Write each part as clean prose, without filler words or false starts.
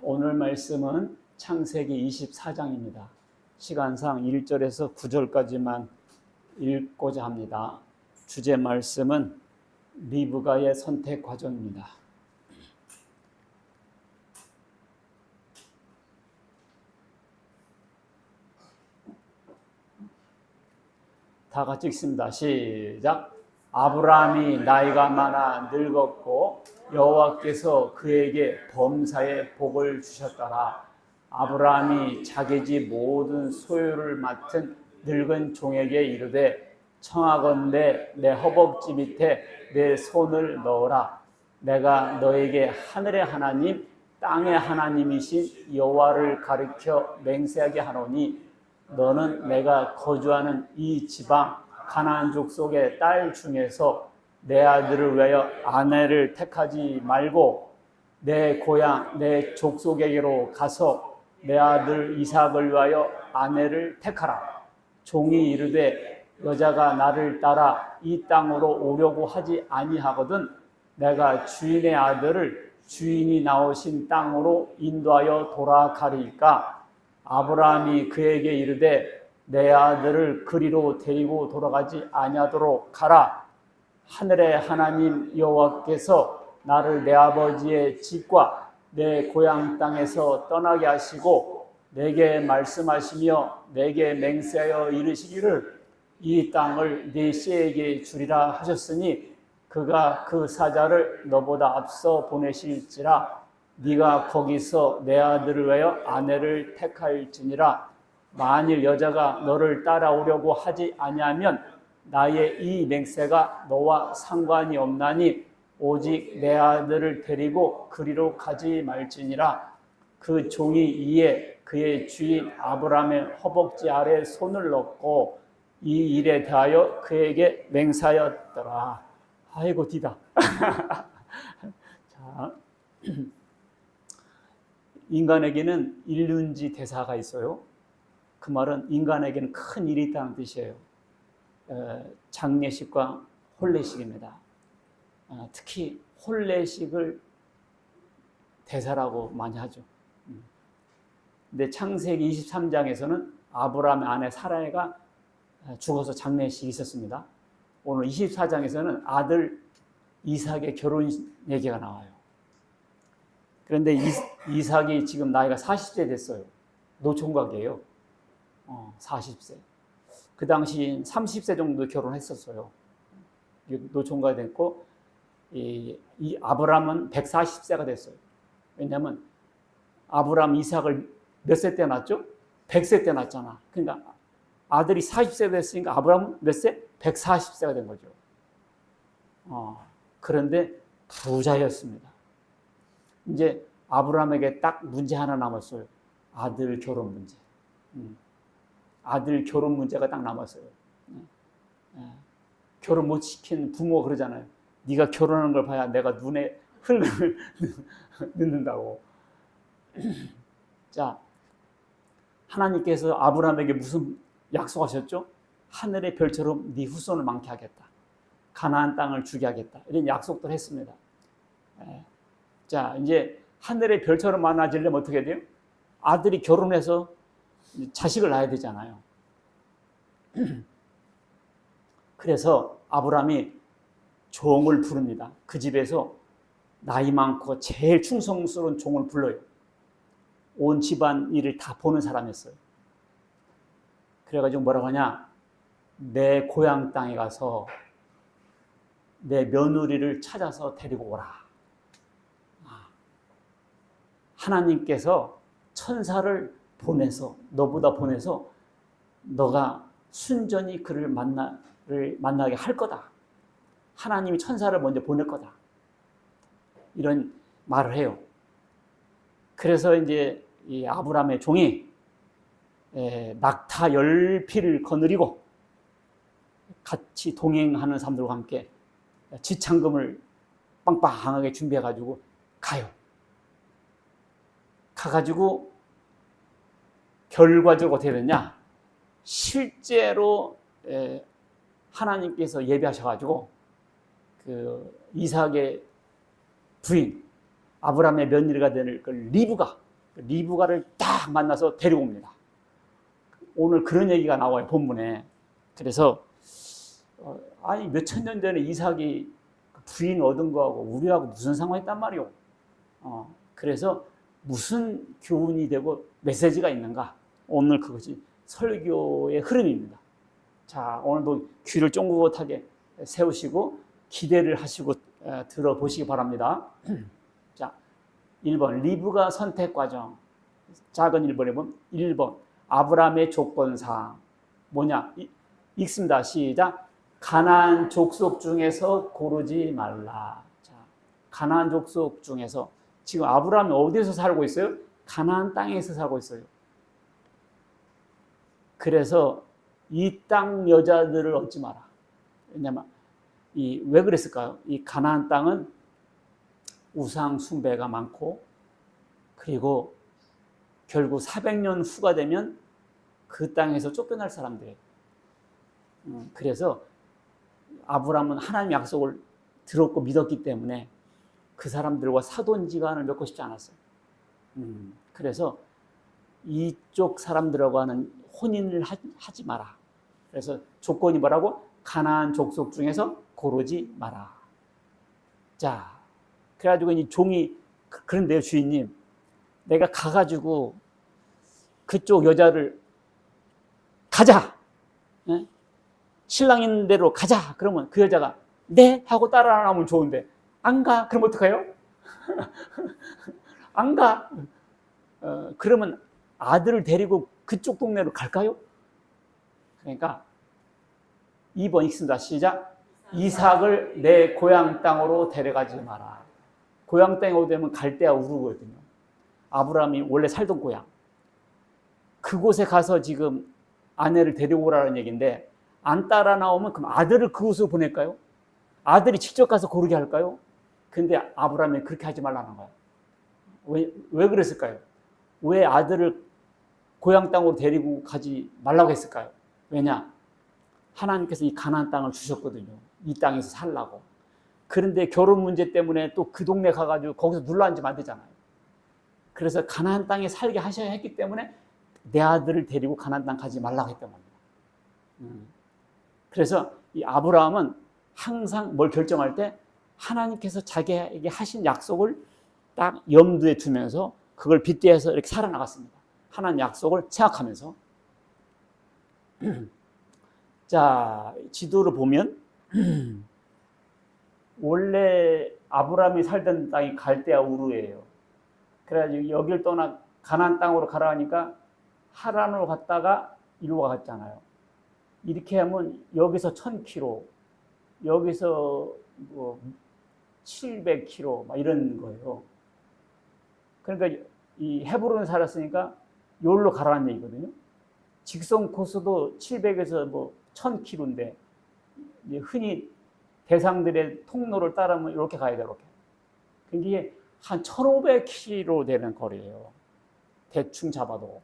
오늘 말씀은 창세기 24장입니다. 시간상 1절에서 9절까지만 읽고자 합니다. 주제 말씀은 리브가의 선택 과정입니다. 다 같이 읽습니다. 시작. 아브라함이 나이가 많아 늙었고 여호와께서 그에게 범사의 복을 주셨더라. 아브라함이 자기 집 모든 소유를 맡은 늙은 종에게 이르되 청하건대 내 허벅지 밑에 내 손을 넣어라. 내가 너에게 하늘의 하나님 땅의 하나님이신 여호와를 가리켜 맹세하게 하노니 너는 내가 거주하는 이 지방 가나안 족속의 딸 중에서 내 아들을 위하여 아내를 택하지 말고 내 고향 내 족속에게로 가서 내 아들 이삭을 위하여 아내를 택하라. 종이 이르되 여자가 나를 따라 이 땅으로 오려고 하지 아니하거든 내가 주인의 아들을 주인이 나오신 땅으로 인도하여 돌아가리까. 아브라함이 그에게 이르되 내 아들을 그리로 데리고 돌아가지 아니하도록 가라. 하늘의 하나님 여호와께서 나를 내 아버지의 집과 내 고향 땅에서 떠나게 하시고 내게 말씀하시며 내게 맹세하여 이르시기를 이 땅을 네 씨에게 주리라 하셨으니 그가 그 사자를 너보다 앞서 보내실지라. 네가 거기서 내 아들을 위하여 아내를 택할지니라. 만일 여자가 너를 따라오려고 하지 아니하면 나의 이 맹세가 너와 상관이 없나니 오직 내 아들을 데리고 그리로 가지 말지니라. 그 종이 이에 그의 주인 아브라함의 허벅지 아래 손을 넣고 이 일에 대하여 그에게 맹세하였더라. 아이고 디다. 자, 인간에게는 일륜지 대사가 있어요. 그 말은 인간에게는 큰 일이 있다는 뜻이에요. 장례식과 혼례식입니다. 특히 혼례식을 대사라고 많이 하죠. 근데 창세기 23장에서는 아브라함의 아내 사라가 죽어서 장례식이 있었습니다. 오늘 24장에서는 아들 이삭의 결혼 얘기가 나와요. 그런데 이삭이 지금 나이가 40세 됐어요. 노총각이에요. 40세. 그 당시 30세 정도 결혼했었어요. 노총각이 됐고, 이 아브라함은 140세가 됐어요. 왜냐하면 아브라함 이삭을 몇 세 때 낳았죠? 100세 때 낳았잖아. 그러니까 아들이 40세 됐으니까 아브라함은 몇 세? 140세가 된 거죠. 그런데 부자였습니다. 이제 아브라함에게 딱 문제 하나 남았어요. 아들 결혼 문제. 아들 결혼 문제가 딱 남았어요. 결혼 못 시킨 부모가 그러잖아요. 네가 결혼하는 걸 봐야 내가 눈에 흙을 넣는다고. 자, 하나님께서 아브라함에게 무슨 약속하셨죠? 하늘의 별처럼 네 후손을 많게 하겠다. 가나안 땅을 주게 하겠다. 이런 약속들 했습니다. 자, 이제 하늘의 별처럼 많아지려면 어떻게 돼요? 아들이 결혼해서 자식을 낳아야 되잖아요. 그래서 아브라함이 종을 부릅니다. 그 집에서 나이 많고 제일 충성스러운 종을 불러요. 온 집안 일을 다 보는 사람이었어요. 그래가지고 뭐라고 하냐? 내 고향 땅에 가서 내 며느리를 찾아서 데리고 오라. 하나님께서 천사를 보내서 너보다 보내서 너가 순전히 그를 만나게 할 거다. 하나님이 천사를 먼저 보낼 거다. 이런 말을 해요. 그래서 이제 이 아브라함의 종이 낙타 10匹를 거느리고 같이 동행하는 사람들과 함께 지창금을 빵빵하게 준비해가지고 가요. 가가지고 결과적으로 어떻게 됐냐? 실제로 하나님께서 예비하셔가지고 그 이삭의 부인 아브라함의 며느리가 될 그 리브가를 딱 만나서 데리고 옵니다. 오늘 그런 얘기가 나와요, 본문에. 그래서 아니 몇천 년 전에 이삭이 부인 얻은 거하고 우리하고 무슨 상관이 있단 말이오. 그래서 무슨 교훈이 되고 메시지가 있는가? 오늘 그것이 설교의 흐름입니다. 자, 오늘도 귀를 쫑긋하게 세우시고 기대를 하시고 들어보시기 바랍니다. 자, 1번 리브가 선택 과정. 작은 1번에 보면 1번 아브라함의 조건사항 뭐냐? 읽습니다. 시작. 가나안 족속 중에서 고르지 말라. 자, 가나안 족속 중에서 지금 아브라함이 어디서 살고 있어요? 가나안 땅에서 살고 있어요. 그래서 이 땅 여자들을 얻지 마라. 왜냐면 왜 그랬을까요? 이 가나안 땅은 우상 숭배가 많고 그리고 결국 400년 후가 되면 그 땅에서 쫓겨날 사람들이에요. 그래서 아브라함은 하나님 약속을 들었고 믿었기 때문에 그 사람들과 사돈지간을 맺고 싶지 않았어요. 그래서 이쪽 사람들하고 하는 혼인을 하지 마라. 그래서 조건이 뭐라고? 가나안 족속 중에서 고르지 마라. 자, 그래가지고 이 종이 그런데요, 주인님, 내가 가가지고 그쪽 여자를 가자. 네? 신랑 있는 대로 가자. 그러면 그 여자가 네 하고 따라 나오면 좋은데 안 가. 그럼 어떡해요? 안 가. 그러면 아들을 데리고 그쪽 동네로 갈까요? 그러니까 2번 읽습니다. 시작. 이삭을 내 고향 땅으로 데려가지 마라. 고향 땅에 오되면 갈대아 우르거든요. 아브라함이 원래 살던 고향. 그곳에 가서 지금 아내를 데려오라는 얘기인데 안 따라 나오면 그럼 아들을 그곳으로 보낼까요? 아들이 직접 가서 고르게 할까요? 근데 아브라함이 그렇게 하지 말라는 거예요. 왜 그랬을까요? 왜 아들을 고향 땅으로 데리고 가지 말라고 했을까요? 왜냐? 하나님께서 이 가나안 땅을 주셨거든요. 이 땅에서 살라고. 그런데 결혼 문제 때문에 또 그 동네 가가지고 거기서 눌러앉으면 안 되잖아요. 그래서 가나안 땅에 살게 하셔야 했기 때문에 내 아들을 데리고 가나안 땅 가지 말라고 했던 겁니다. 그래서 이 아브라함은 항상 뭘 결정할 때 하나님께서 자기에게 하신 약속을 딱 염두에 두면서 그걸 빗대어서 이렇게 살아나갔습니다. 하나님 약속을 생각하면서. 자, 지도를 보면 원래 아브라함이 살던 땅이 갈대아 우르예요. 그래가지고 여길 떠나 가나안 땅으로 가라 하니까 하란으로 갔다가 이리로 갔잖아요. 이렇게 하면 여기서 1000km, 여기서 뭐 700km 막 이런 거예요. 그러니까 이 헤브론에 살았으니까 여기로 가라는 얘기거든요. 직선 코스도 700에서 뭐 1000km인데 흔히 대상들의 통로를 따르면 이렇게 가야 돼요. 이렇게. 이게 한 1500km 되는 거리예요. 대충 잡아도.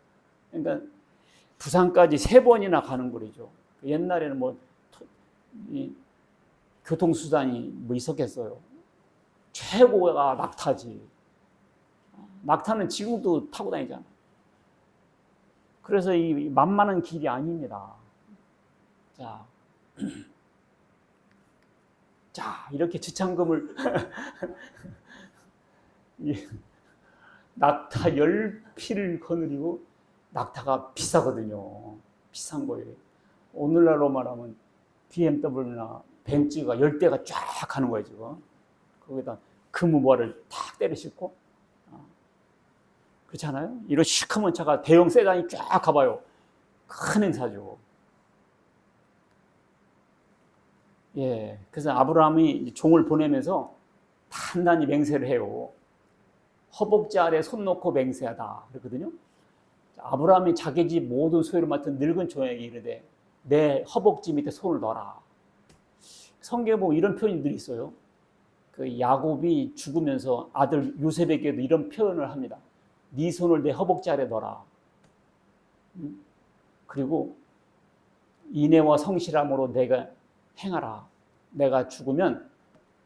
그러니까 부산까지 3번이나 가는 거리죠. 옛날에는 뭐 이 교통수단이 뭐 있었겠어요. 최고가 낙타지. 낙타는 지금도 타고 다니잖아요. 그래서 이 만만한 길이 아닙니다. 자, 이렇게 지창금을 낙타 10피를 거느리고 낙타가 비싸거든요. 비싼 거예요. 오늘날로 말하면 BMW나 벤츠가 10대가 쫙 가는 거예요, 지금. 거기다 금우모를 탁 때려 싣고. 그렇잖아요? 이런 시커먼 차가 대형 세단이 쫙 가봐요. 큰 행사죠. 예. 그래서 아브라함이 종을 보내면서 단단히 맹세를 해요. 허벅지 아래 손 놓고 맹세하다. 그랬거든요. 아브라함이 자기 집 모든 소유를 맡은 늙은 종에게 이르되 내 허벅지 밑에 손을 넣어라. 성경에 보면 이런 표현들이 있어요. 그 야곱이 죽으면서 아들 요셉에게도 이런 표현을 합니다. 네 손을 내 허벅지 아래 넣어라. 그리고 인애와 성실함으로 내가 행하라. 내가 죽으면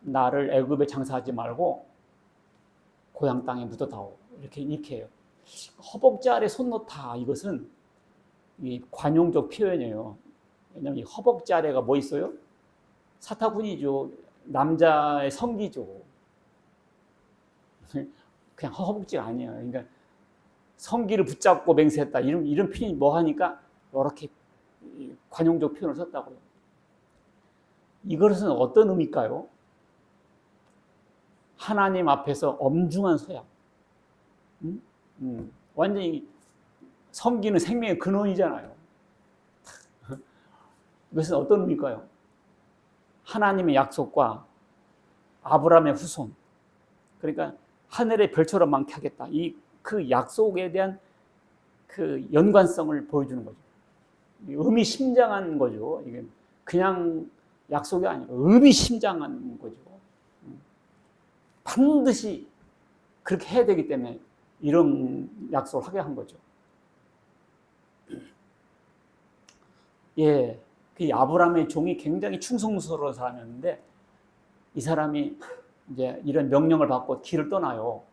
나를 애굽에 장사하지 말고 고향 땅에 묻어다오. 이렇게 해요. 허벅지 아래 손 놓다. 이것은 이 관용적 표현이에요. 왜냐하면 이 허벅지 아래가 뭐 있어요? 사타구니죠. 남자의 성기죠. 그냥 허벅지가 아니에요. 그러니까 성기를 붙잡고 맹세했다. 이런 표현이 뭐 하니까 이렇게 관용적 표현을 썼다고요. 이것은 어떤 의미일까요? 하나님 앞에서 엄중한 서약. 완전히 성기는 생명의 근원이잖아요. 이것은 어떤 의미일까요? 하나님의 약속과 아브라함의 후손. 그러니까 하늘의 별처럼 많게 하겠다. 그 약속에 대한 그 연관성을 보여주는 거죠. 의미심장한 거죠. 이게 그냥 약속이 아니고 의미심장한 거죠. 반드시 그렇게 해야 되기 때문에 이런 약속을 하게 한 거죠. 예, 그 아브라함의 종이 굉장히 충성스러운 사람이었는데 이 사람이 이제 이런 명령을 받고 길을 떠나요.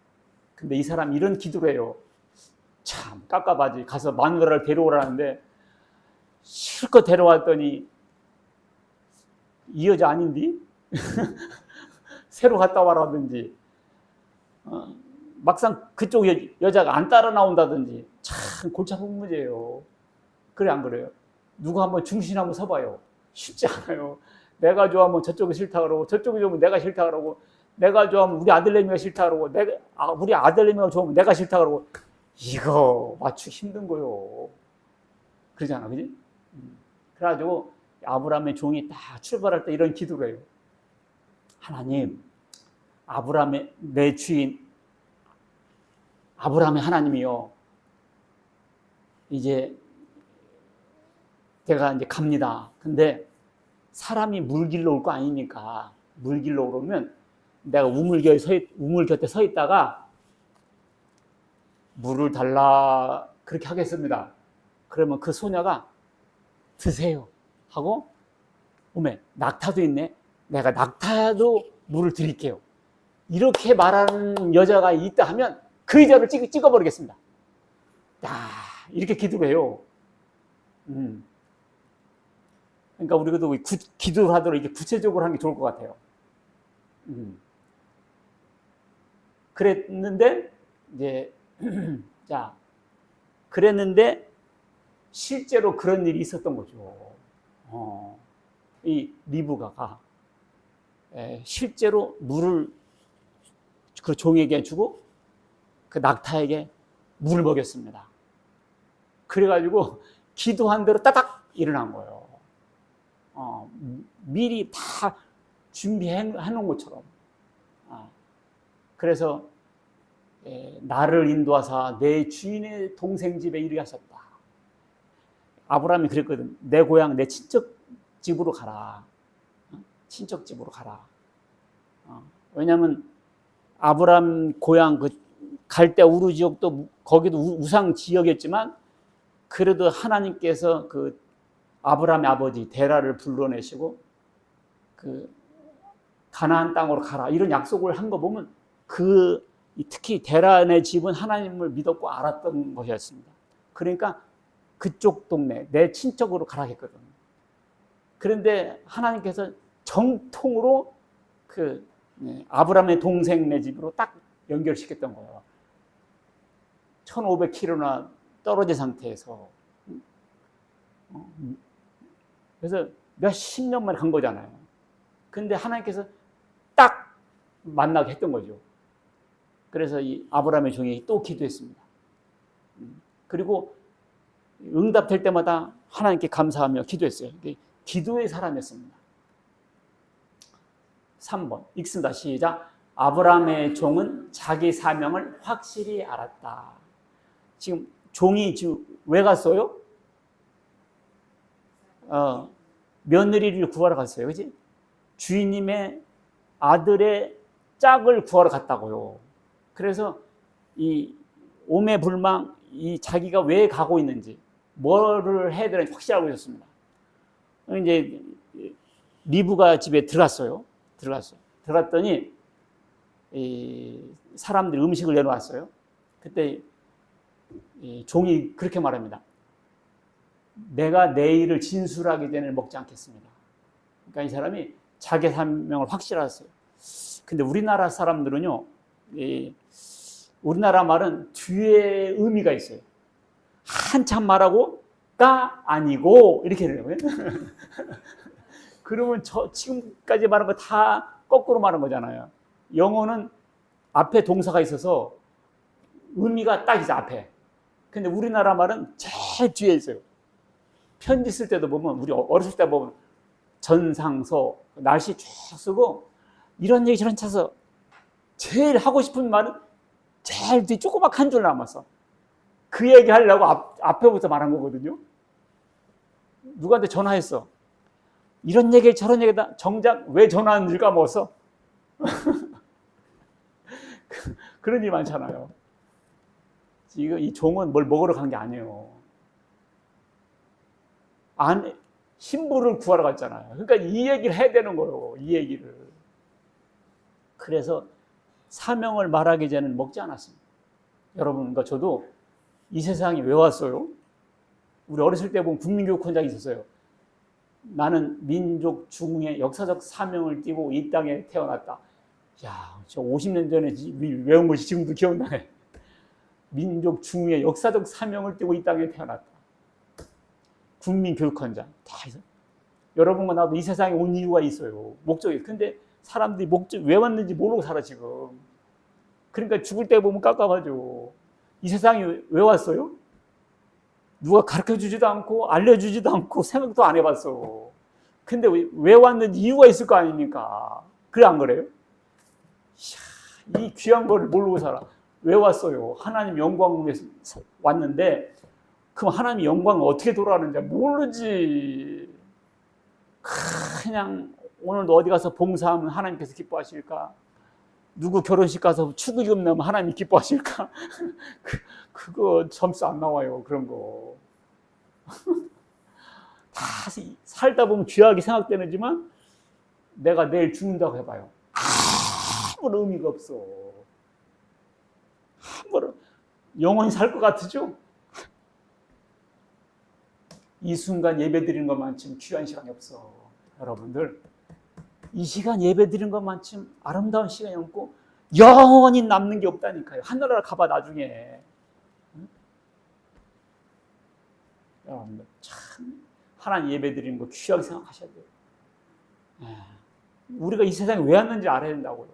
근데 이 사람이 이런 기도를 해요. 참 깝깝하지. 가서 마누라를 데려오라는데 실컷 데려왔더니 이 여자 아닌디? 새로 갔다 와라든지 막상 그쪽 여자가 안 따라 나온다든지 참 골치 아픈 문제예요. 그래 안 그래요? 누가 한번 중심 한번 서봐요. 쉽지 않아요. 내가 좋아하면 저쪽이 싫다 그러고 저쪽이 좋으면 내가 싫다 그러고 내가 좋아하면 우리 아들내미가 싫다 그러고 우리 아들내미가 좋으면 내가 싫다 그러고 이거 맞추기 힘든 거요. 그러잖아, 그지? 그래가지고 아브라함의 종이 딱 출발할 때 이런 기도를 해요. 하나님, 아브라함의 내 주인 아브라함의 하나님이요. 이제 제가 이제 갑니다. 근데 사람이 물 길러 올 거 아닙니까? 물 길러 오면 내가 우물 곁에 서 있다가 물을 달라 그렇게 하겠습니다. 그러면 그 소녀가 드세요 하고 오메 낙타도 있네. 내가 낙타도 물을 드릴게요. 이렇게 말하는 여자가 있다 하면 그 여자를 찍어버리겠습니다. 이렇게 기도를 해요. 그러니까 우리도 기도를 하도록 이렇게 구체적으로 하는 게 좋을 것 같아요. 그랬는데 이제 그랬는데 실제로 그런 일이 있었던 거죠. 이 리브가가 실제로 물을 그 종에게 주고 그 낙타에게 물을 먹였습니다. 그래가지고 기도한 대로 따닥 일어난 거예요. 미리 다 준비해 놓은 것처럼. 그래서 나를 인도하사 내 주인의 동생 집에 이르게 하셨다. 아브라함이 그랬거든. 내 고향 내 친척 집으로 가라. 친척 집으로 가라. 왜냐하면 아브라함 고향 그 갈대 우르 지역도 거기도 우상 지역이었지만 그래도 하나님께서 그 아브라함의 아버지 데라를 불러내시고 그 가나안 땅으로 가라 이런 약속을 한 거 보면 특히 데라네 집은 하나님을 믿었고 알았던 것이었습니다. 그러니까 그쪽 동네 내 친척으로 가라 했거든. 그런데 하나님께서 정통으로 아브라함의 동생 네 집으로 딱 연결시켰던 거예요. 1500km나 떨어진 상태에서. 그래서 몇십 년 만에 간 거잖아요. 근데 하나님께서 딱 만나게 했던 거죠. 그래서 이 아브라함의 종이 또 기도했습니다. 그리고 응답될 때마다 하나님께 감사하며 기도했어요. 기도의 사람이었습니다. 3번 읽습니다. 시작. 아브라함의 종은 자기 사명을 확실히 알았다. 지금 종이 지금 왜 갔어요? 며느리를 구하러 갔어요. 그지? 주인님의 아들의 짝을 구하러 갔다고요. 그래서 이 오매불망 자기가 왜 가고 있는지 뭐를 해야 되는지 확실히 알고 있었습니다. 이제 리브가 집에 들어갔어요. 들어갔더니 이 사람들이 음식을 내놓았어요. 그때 이 종이 그렇게 말합니다. 내가 내일을 진술하기 전에 먹지 않겠습니다. 그러니까 이 사람이 자기 사명을 확실했어요. 근데 우리나라 사람들은요, 우리나라 말은 뒤에 의미가 있어요. 한참 말하고 가 아니고 이렇게 되는 거예요. 그러면 지금까지 말한 거 다 거꾸로 말한 거잖아요. 영어는 앞에 동사가 있어서 의미가 딱 있어, 앞에. 근데 우리나라 말은 제일 뒤에 있어요. 편지 쓸 때도 보면, 우리 어렸을 때 보면 전상서, 날씨 쭉 쓰고 이런 얘기 저런 차서 제일 하고 싶은 말은 제일 뒤 조그맣게 한 줄 남았어. 그 얘기 하려고 앞에부터 말한 거거든요. 누구한테 전화했어. 이런 얘기 저런 얘기다. 정작 왜 전화하는지 까먹었어. 그런 일 많잖아요. 지금 이 종은 뭘 먹으러 간 게 아니에요. 신부를 구하러 갔잖아요. 그러니까 이 얘기를 해야 되는 거예요. 이 얘기를. 그래서 사명을 말하기 전에는 먹지 않았습니다. 여러분과 저도 이 세상에 왜 왔어요? 우리 어렸을 때 보면 국민교육원장이 있었어요. 나는 민족 중흥의 역사적 사명을 띠고 이 땅에 태어났다. 야, 저 50년 전에 외운 것이 지금도 기억나네. 민족 중흥의 역사적 사명을 띠고 이 땅에 태어났다. 국민교육원장. 다 있어요. 여러분과 나도 이 세상에 온 이유가 있어요. 목적이. 근데 사람들이 왜 왔는지 모르고 살아, 지금. 그러니까 죽을 때 보면 깝깝하죠. 이 세상에 왜 왔어요? 누가 가르쳐주지도 않고 알려주지도 않고 생각도 안 해봤어. 근데 왜 왔는지 이유가 있을 거 아닙니까? 그래 안 그래요? 이 귀한 거를 모르고 살아. 왜 왔어요? 하나님 영광을 위해서 왔는데 그럼 하나님 영광을 어떻게 돌아가는지 모르지. 그냥 오늘도 어디 가서 봉사하면 하나님께서 기뻐하실까? 누구 결혼식 가서 축의금 내면 하나님이 기뻐하실까? 그거 점수 안 나와요. 그런 거. 다 살다 보면 귀하게 생각되지만 내가 내일 죽는다고 해봐요. 아무런 의미가 없어. 아무런 영원히 살 것 같으죠? 이 순간 예배 드리는 것만큼 귀한 시간이 없어. 여러분들 이 시간 예배 드리는 것만큼 아름다운 시간이 없고 영원히 남는 게 없다니까요. 하늘나라 가봐 나중에. 여러분들 참 하나님 예배 드리는 거 귀하게 생각하셔야 돼요. 우리가 이 세상에 왜 왔는지 알아야 된다고요.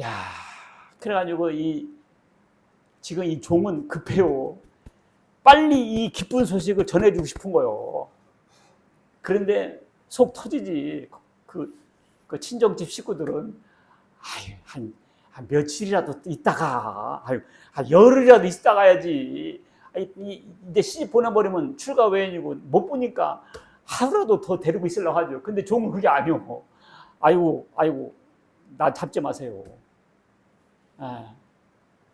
야, 그래가지고 지금 이 종은 급해요. 빨리 이 기쁜 소식을 전해주고 싶은 거예요. 그런데 속 터지지. 그 친정집 식구들은 한 며칠이라도 있다가 한 열흘이라도 있다 가야지. 이제 시집 보내버리면 출가 외인이고 못 보니까 하루라도 더 데리고 있으려고 하죠. 근데 종은 그게 아니오. 아이고 나 잡지 마세요.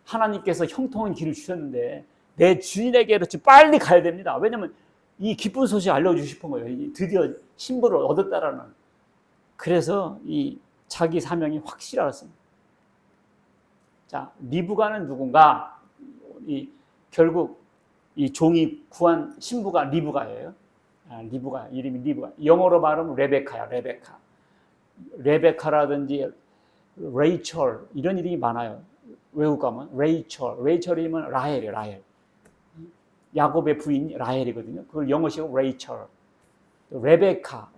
하나님께서 형통한 길을 주셨는데 내 주인에게로 빨리 가야 됩니다. 왜냐하면 이 기쁜 소식 알려주고 싶은 거예요. 드디어 신부를 얻었다라는. 그래서 이 자기 사명이 확실하습니다. 자, 리브가는 누군가? 결국 이 종이 구한 신부가 리브가예요. 리브가, 이름이 리브가. 영어로 말하면 레베카야, 레베카. 레베카라든지 레이첼 이런 이름이 많아요. 외국 가면 레이첼이면 라헬이에요, 라헬. 야곱의 부인 라헬이거든요. 그걸 영어식으로 레이첼. 레베카,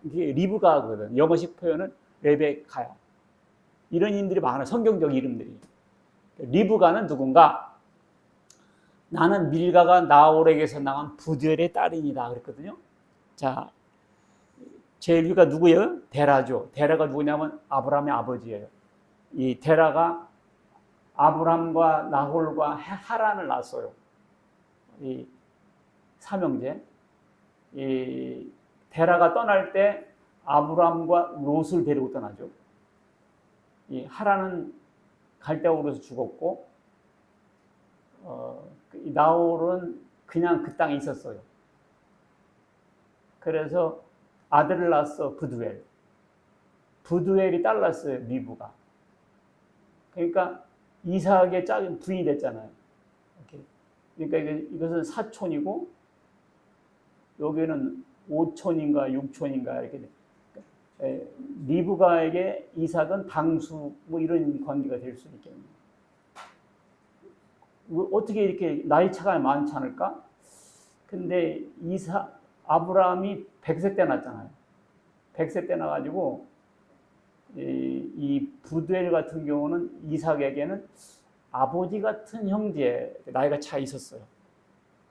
이게 리브가거든. 영어식 표현은 레베카야. 이런 이름들이 많아요. 성경적 이름들이. 리브가는 누군가? 나는 밀가가 나홀에게서 나온 부두엘의 딸이니다 그랬거든요. 자, 제일위가 누구예요? 데라죠. 데라가 누구냐면 아브라함의 아버지예요. 이 데라가 아브라함과 나홀과 하란을 낳았어요. 이 삼형제. 이 데라가 떠날 때 아브라함과 롯을 데리고 떠나죠. 이 하란은 갈대아우르에서 죽었고, 나홀은 그냥 그 땅에 있었어요. 그래서 아들을 낳았어, 부두엘. 부두엘이 딸랐어요, 리브가. 그러니까 이삭의 짝은 부인이 됐잖아요. 그러니까 이것은 사촌이고 여기는 5촌인가 6촌인가 이렇게 리브가에게 이삭은 당수 뭐 이런 관계가 될 수 있겠네요. 어떻게 이렇게 나이 차가 많지 않을까? 근데 아브라함이 100세 때 낳았잖아요. 100세 때 낳아가지고 이 부두엘 같은 경우는 이삭에게는 아버지 같은 형제 나이가 차 있었어요.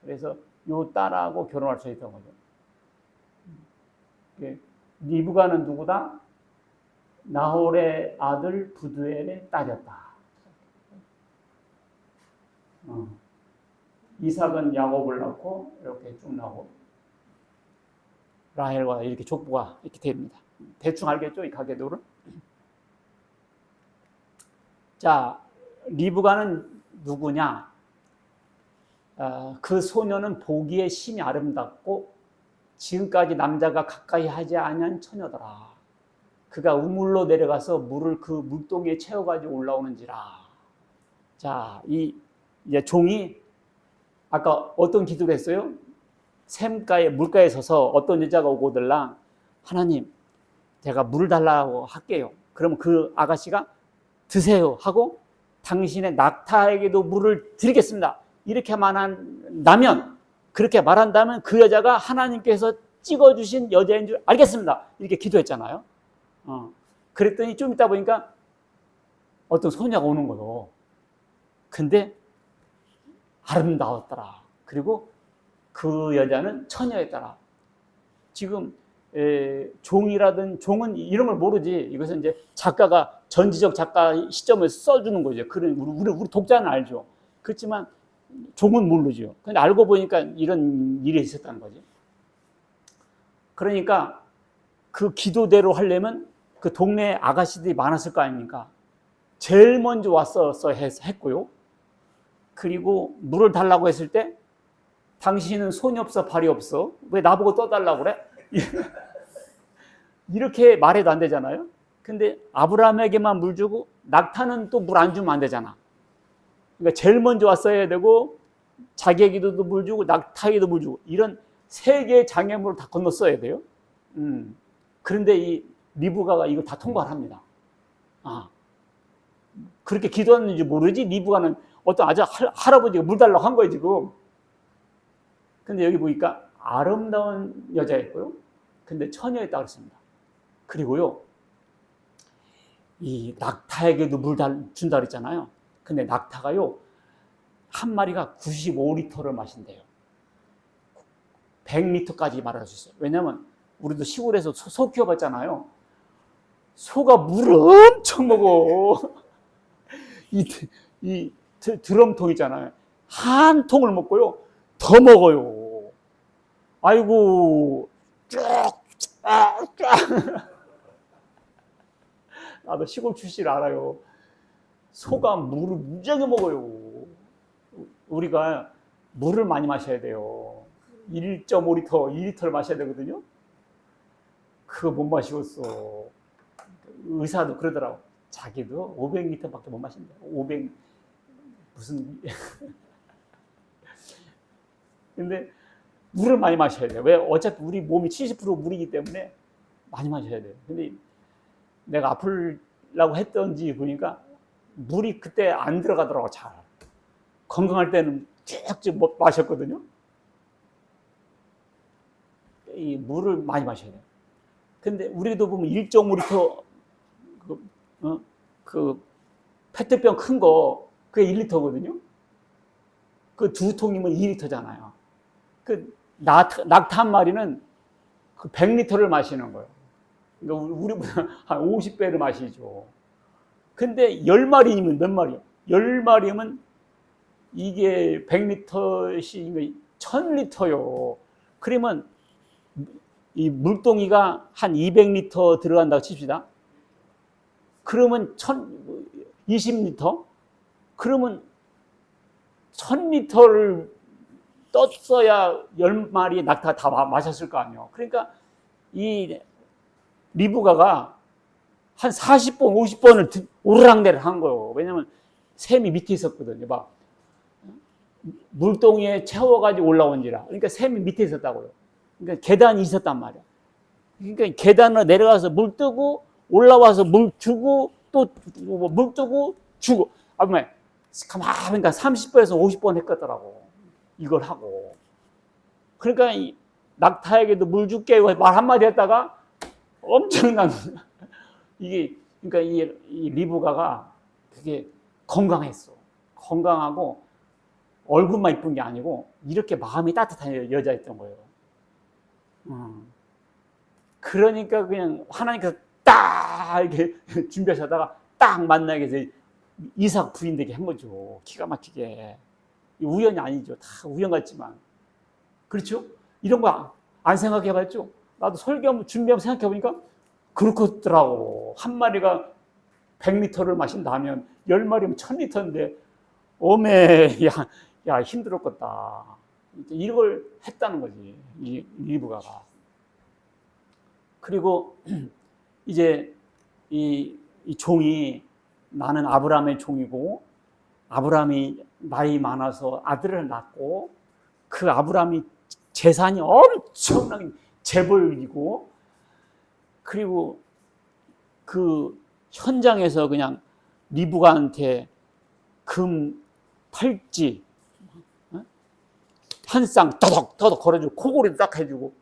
그래서 요 딸하고 결혼할 수 있던 거죠. 리브가는 누구다? 나홀의 아들 부두엘의 딸이었다. 이삭은 야곱을 낳고 이렇게 쭉 나오고 라헬과 이렇게 족보가 이렇게 됩니다. 대충 알겠죠? 이 가계도를. 자, 리브가는 누구냐? 그 소녀는 보기에 심히 아름답고 지금까지 남자가 가까이 하지 아니한 처녀더라. 그가 우물로 내려가서 물을 그 물동이에 채워가지고 올라오는지라. 자, 이제 종이 아까 어떤 기도를 했어요? 샘가에 물가에 서서 어떤 여자가 오고들랑 하나님, 제가 물을 달라고 할게요. 그러면 그 아가씨가 드세요 하고 당신의 낙타에게도 물을 드리겠습니다. 이렇게 말한다면, 그렇게 말한다면 그 여자가 하나님께서 찍어주신 여자인 줄 알겠습니다. 이렇게 기도했잖아요. 그랬더니 좀 있다 보니까 어떤 소녀가 오는 거요. 근데 아름다웠더라. 그리고 그 여자는 처녀였더라. 지금 종은 이런 걸 모르지. 이것은 이제 작가가 전지적 작가 시점을 써주는 거죠. 우리 독자는 알죠. 그렇지만 종은 모르죠. 근데 알고 보니까 이런 일이 있었다는 거지. 그러니까 그 기도대로 하려면 그 동네 아가씨들이 많았을 거 아닙니까? 제일 먼저 왔어 했고요. 그리고 물을 달라고 했을 때 당신은 손이 없어 발이 없어. 왜 나보고 떠달라고 그래? 이렇게 말해도 안 되잖아요. 근데 아브라함에게만 물 주고 낙타는 또 물 안 주면 안 되잖아. 그러니까 제일 먼저 왔어야 되고 자기에게도 물 주고 낙타에게도 물 주고 이런 세 개의 장애물을 다 건넜어야 돼요. 그런데 이 리브가가 이거 다 통과를 합니다. 그렇게 기도했는지 모르지 리브가는 어떤 아주 할아버지가 물 달라고 한 거예요 지금. 근데 여기 보니까 아름다운 여자였고요. 근데 처녀였다고 했습니다. 그리고요, 이 낙타에게도 물 준다 그랬잖아요. 근데 낙타가요, 한 마리가 95리터를 마신대요. 100리터까지 말할 수 있어요. 왜냐면 우리도 시골에서 소 키워봤잖아요. 소가 물을 엄청 먹어. 이 드럼통 있잖아요. 한 통을 먹고요, 더 먹어요. 아이고, 쫙. 나도 시골 출신을 알아요. 소가 물을 무지하게 먹어요. 우리가 물을 많이 마셔야 돼요. 1.5리터, 2리터를 마셔야 되거든요. 그거 못 마시겠어. 의사도 그러더라고. 자기도 500리터밖에 못 마신다. 500 무슨 근데 물을 많이 마셔야 돼요. 왜? 어차피 우리 몸이 70% 물이기 때문에 많이 마셔야 돼요. 근데 내가 아플라고 했던지 보니까 물이 그때 안 들어가더라고, 잘. 건강할 때는 쭉쭉 마셨거든요. 이 물을 많이 마셔야 돼요. 근데 우리도 보면 1.5리터 그 페트병 큰 거 그게 1리터거든요. 그 두 통이면 2리터잖아요. 그 낙타 한 마리는 그 100리터를 마시는 거예요. 그러니까 우리보다 한 50배를 마시죠. 근데 10마리면 몇 마리요? 10마리면 이게 100리터씩 1000리터요. 그러면 이 물동이가 한 200리터 들어간다고 칩시다. 그러면 20리터? 그러면 1000리터를 떴어야 10마리의 낙타가 다 마셨을 거 아니에요. 그러니까 이 리브가가 한 40번, 50번을 오르락내리락 한 거예요. 왜냐면 샘이 밑에 있었거든요. 막 물동이에 채워가지고 올라온지라. 그러니까 샘이 밑에 있었다고요. 그러니까 계단이 있었단 말이야. 그러니까 계단으로 내려가서 물 뜨고 올라와서 물 주고 또 물 뜨고 주고. 가만히 30번에서 50번 했거더라고. 이걸 하고. 그러니까 이 낙타에게도 물 줄게 말 한마디 했다가 엄청난 이게 그러니까 이 리브가가 그게 건강했어. 건강하고 얼굴만 이쁜 게 아니고 이렇게 마음이 따뜻한 여자였던 거예요. 그러니까 그냥 하나님께서 딱 이렇게 준비하시다가 딱 만나게 해서 이삭 부인 되게 한 거죠. 기가 막히게. 우연이 아니죠. 다 우연 같지만. 그렇죠? 이런 거 안 생각해 봤죠? 나도 설교 준비하면 생각해 보니까 그렇더라고. 한 마리가 100리터를 마신다면 10마리면 1000리터인데 오메 야 힘들었겠다. 이걸 했다는 거지. 이 리브가가. 그리고 이제 이 종이 나는 아브라함의 종이고 아브라함이 나이 많아서 아들을 낳고 그 아브라함이 재산이 엄청나게 재벌이고 그리고 그 현장에서 그냥 리브가한테 금 팔찌 한 쌍 더덕더덕 걸어주고 코골이도 딱 해주고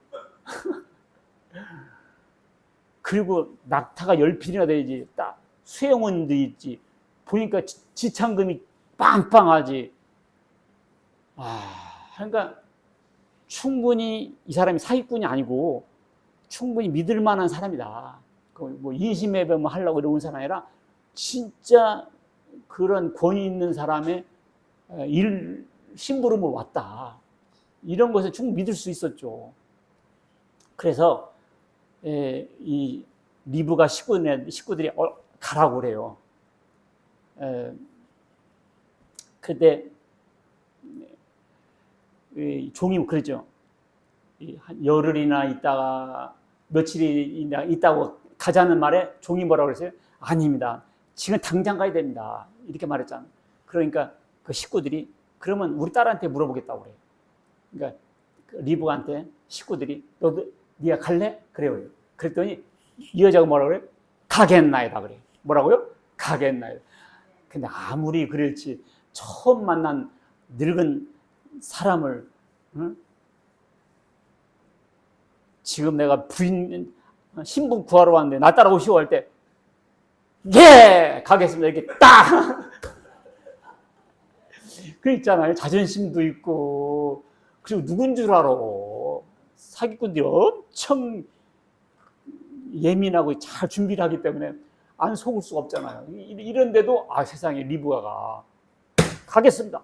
그리고 낙타가 10필이나 되지 딱 수영원도 있지 보니까 지창금이 빵빵하지. 그러니까 충분히 이 사람이 사기꾼이 아니고 충분히 믿을 만한 사람이다. 뭐 인신매매 하려고 이러는 사람이 아니라 진짜 그런 권위 있는 사람의 심부름으로 왔다. 이런 것을 충분히 믿을 수 있었죠. 그래서 이 리브가 식구들이 가라고 그래요. 그때 종이 그러죠. 한 열흘이나 있다가 며칠이나 있다고 가자는 말에 종이 뭐라고 그랬어요? 아닙니다. 지금 당장 가야 됩니다. 이렇게 말했잖아요. 그러니까 그 식구들이 그러면 우리 딸한테 물어보겠다고 그래요. 그러니까 리브가한테 식구들이 너도 네가 갈래? 그래요. 그랬더니 이 여자가 뭐라고 그래요? 가겠나이다 그래요. 뭐라고요? 가겠나이다. 근데 아무리 그럴지 처음 만난 늙은 사람을 지금 내가 부인 신분 구하러 왔는데 나 따라오시오 할 때 예! 가겠습니다. 이렇게 딱! 그 있잖아요. 자존심도 있고 그리고 누군 줄 알아. 사기꾼들이 엄청 예민하고 잘 준비를 하기 때문에 안 속을 수가 없잖아요. 이런데도 세상에 리브가가 가겠습니다.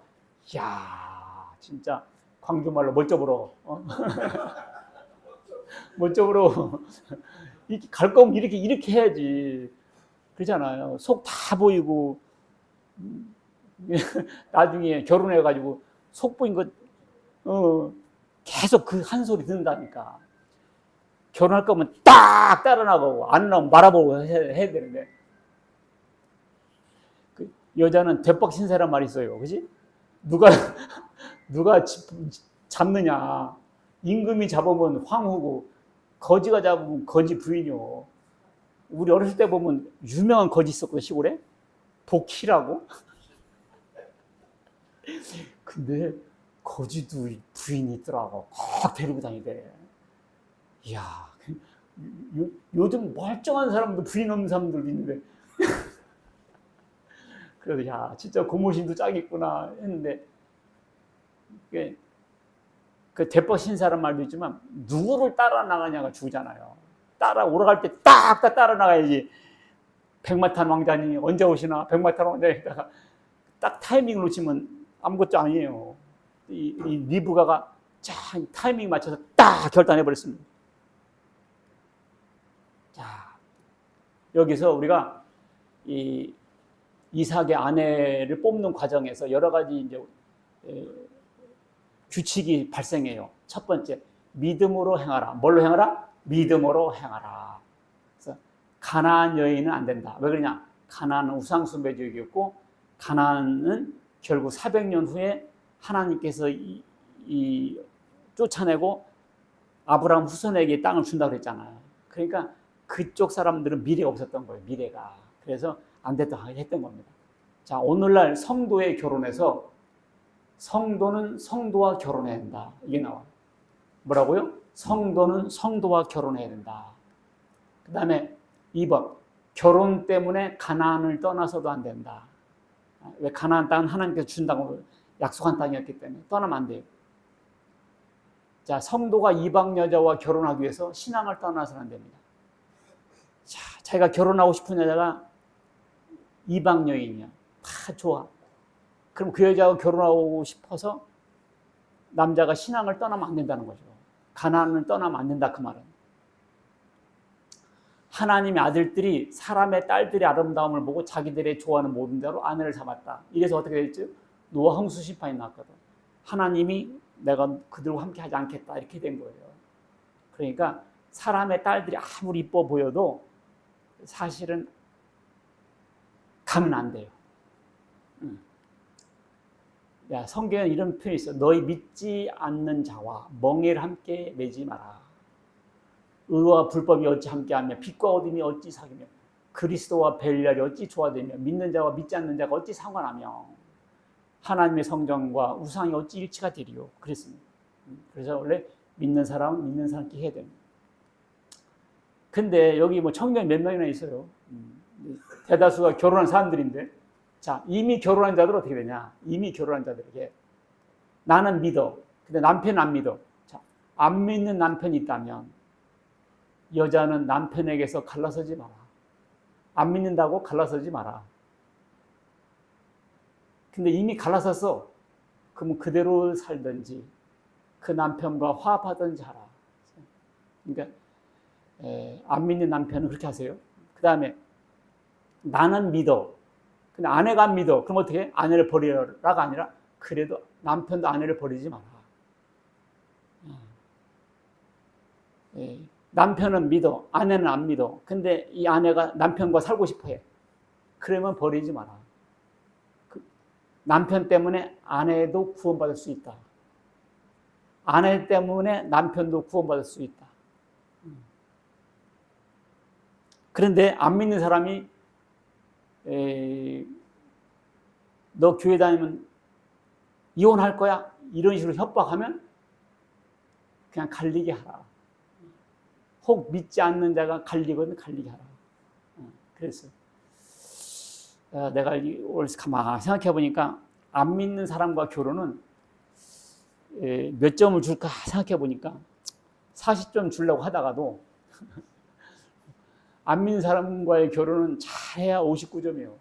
이야 진짜 광주말로 멋져보러 멋져보러 갈 거면 이렇게 해야지. 그러잖아요. 속 다 보이고 나중에 결혼해가지고 속 보인 거 계속 그 한 소리 듣는다니까. 결혼할 거면 딱 따라 나가고 안 나오면 말아보고 해야 되는데 그 여자는 대박신세란 말이 있어요. 그지? 누가 잡느냐. 임금이 잡으면 황후고 거지가 잡으면 거지 부인이요. 우리 어렸을 때 보면 유명한 거지 있었거든 시골에. 복희라고. 근데 거지도 부인이 있더라고. 꼭 데리고 다니대. 이야 요즘 멀쩡한 사람도 부인 없는 사람들도 있는데 그래서 야 진짜 고모심도 짝있구나 했는데 그 대법 신사란 말도 있지만 누구를 따라 나가냐가 주잖아요. 따라 오라갈 때 딱 따라 나가야지. 백마탄 왕자님 언제 오시나 백마탄 왕자에다가 딱 타이밍을 놓치면 아무것도 아니에요. 이 리브가가 타이밍 맞춰서 딱 결단해 버렸습니다. 자 여기서 우리가 이 이삭의 아내를 뽑는 과정에서 여러 가지 이제 규칙이 발생해요. 첫 번째, 믿음으로 행하라. 뭘로 행하라? 믿음으로 행하라. 그래서 가나안 여인은 안 된다. 왜 그러냐? 가나안은 우상숭배족이었고 가나안은 결국 400년 후에 하나님께서 쫓아내고 아브라함 후손에게 땅을 준다고 그랬잖아요. 그러니까 그쪽 사람들은 미래가 없었던 거예요. 미래가. 그래서 안 됐다 했던 겁니다. 자, 오늘날 성도의 결혼에서 성도는 성도와 결혼해야 된다. 이게 나와요. 뭐라고요? 성도는 성도와 결혼해야 된다. 그 다음에 2번, 결혼 때문에 가나안을 떠나서도 안 된다. 왜? 가나안 땅은 하나님께서 준다고 약속한 땅이었기 때문에 떠나면 안 돼요. 자, 성도가 이방 여자와 결혼하기 위해서 신앙을 떠나서는 안 됩니다. 자, 자기가 결혼하고 싶은 여자가 이방 여인이야. 다 좋아. 그럼 그 여자하고 결혼하고 싶어서 남자가 신앙을 떠나면 안 된다는 거죠. 가나안을 떠나면 안 된다 그 말은. 하나님의 아들들이 사람의 딸들의 아름다움을 보고 자기들의 좋아하는 모든 대로 아내를 잡았다. 이래서 어떻게 됐죠? 노아 홍수 심판이 났거든. 하나님이 내가 그들과 함께 하지 않겠다 이렇게 된 거예요. 그러니까 사람의 딸들이 아무리 이뻐 보여도 사실은 가면 안 돼요. 야, 성경에 이런 표현이 있어. 너희 믿지 않는 자와 멍에를 함께 매지 마라. 의와 불법이 어찌 함께하며 빛과 어둠이 어찌 사귀며 그리스도와 벨리알이 어찌 조화되며 믿는 자와 믿지 않는 자가 어찌 상관하며 하나님의 성전과 우상이 어찌 일치가 되리요. 그랬습니다. 그래서 원래 믿는 사람은 믿는 사람께 해야 됩니다. 근데 여기 뭐 청년이 몇 명이나 있어요. 대다수가 결혼한 사람들인데, 자, 이미 결혼한 자들 어떻게 되냐? 이미 결혼한 자들에게 나는 믿어. 근데 남편은 안 믿어. 자, 안 믿는 남편이 있다면 여자는 남편에게서 갈라서지 마라. 안 믿는다고 갈라서지 마라. 근데 이미 갈라섰어. 그러면 그대로 살든지 그 남편과 화합하든지 하라. 그러니까 안 믿는 남편은 그렇게 하세요. 그 다음에 나는 믿어. 근데 아내가 안 믿어. 그럼 어떻게 해? 아내를 버리라가 아니라 그래도 남편도 아내를 버리지 마라. 남편은 믿어. 아내는 안 믿어. 근데 이 아내가 남편과 살고 싶어 해. 그러면 버리지 마라. 남편 때문에 아내도 구원받을 수 있다. 아내 때문에 남편도 구원받을 수 있다. 그런데 안 믿는 사람이 너 교회 다니면 이혼할 거야? 이런 식으로 협박하면 그냥 갈리게 하라. 혹 믿지 않는 자가 갈리거든 갈리게 하라. 그래서 내가 오늘 가만히 생각해 보니까 안 믿는 사람과 결혼은 몇 점을 줄까 생각해 보니까 40점 주려고 하다가도 안 믿는 사람과의 결혼은 잘해야 59점이에요.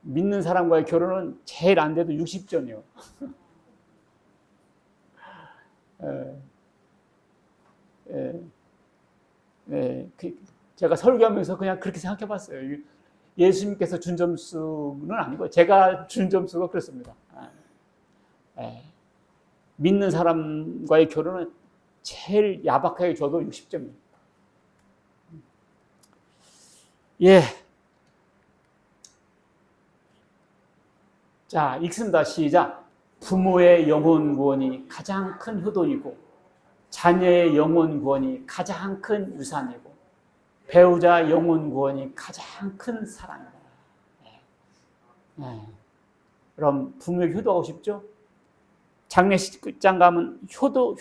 믿는 사람과의 결혼은 제일 안 돼도 60점이에요. 제가 설교하면서 그냥 그렇게 생각해 봤어요. 예수님께서 준 점수는 아니고 제가 준 점수가 그렇습니다. 믿는 사람과의 결혼은 제일 야박하게 줘도 60점이에요. 예. 자, 읽습니다. 시작. 부모의 영혼 구원이 가장 큰 효도이고 자녀의 영혼 구원이 가장 큰 유산이고 배우자 영혼 구원이 가장 큰 사랑이다. 그럼 부모에게 효도하고 싶죠? 장례식장 가면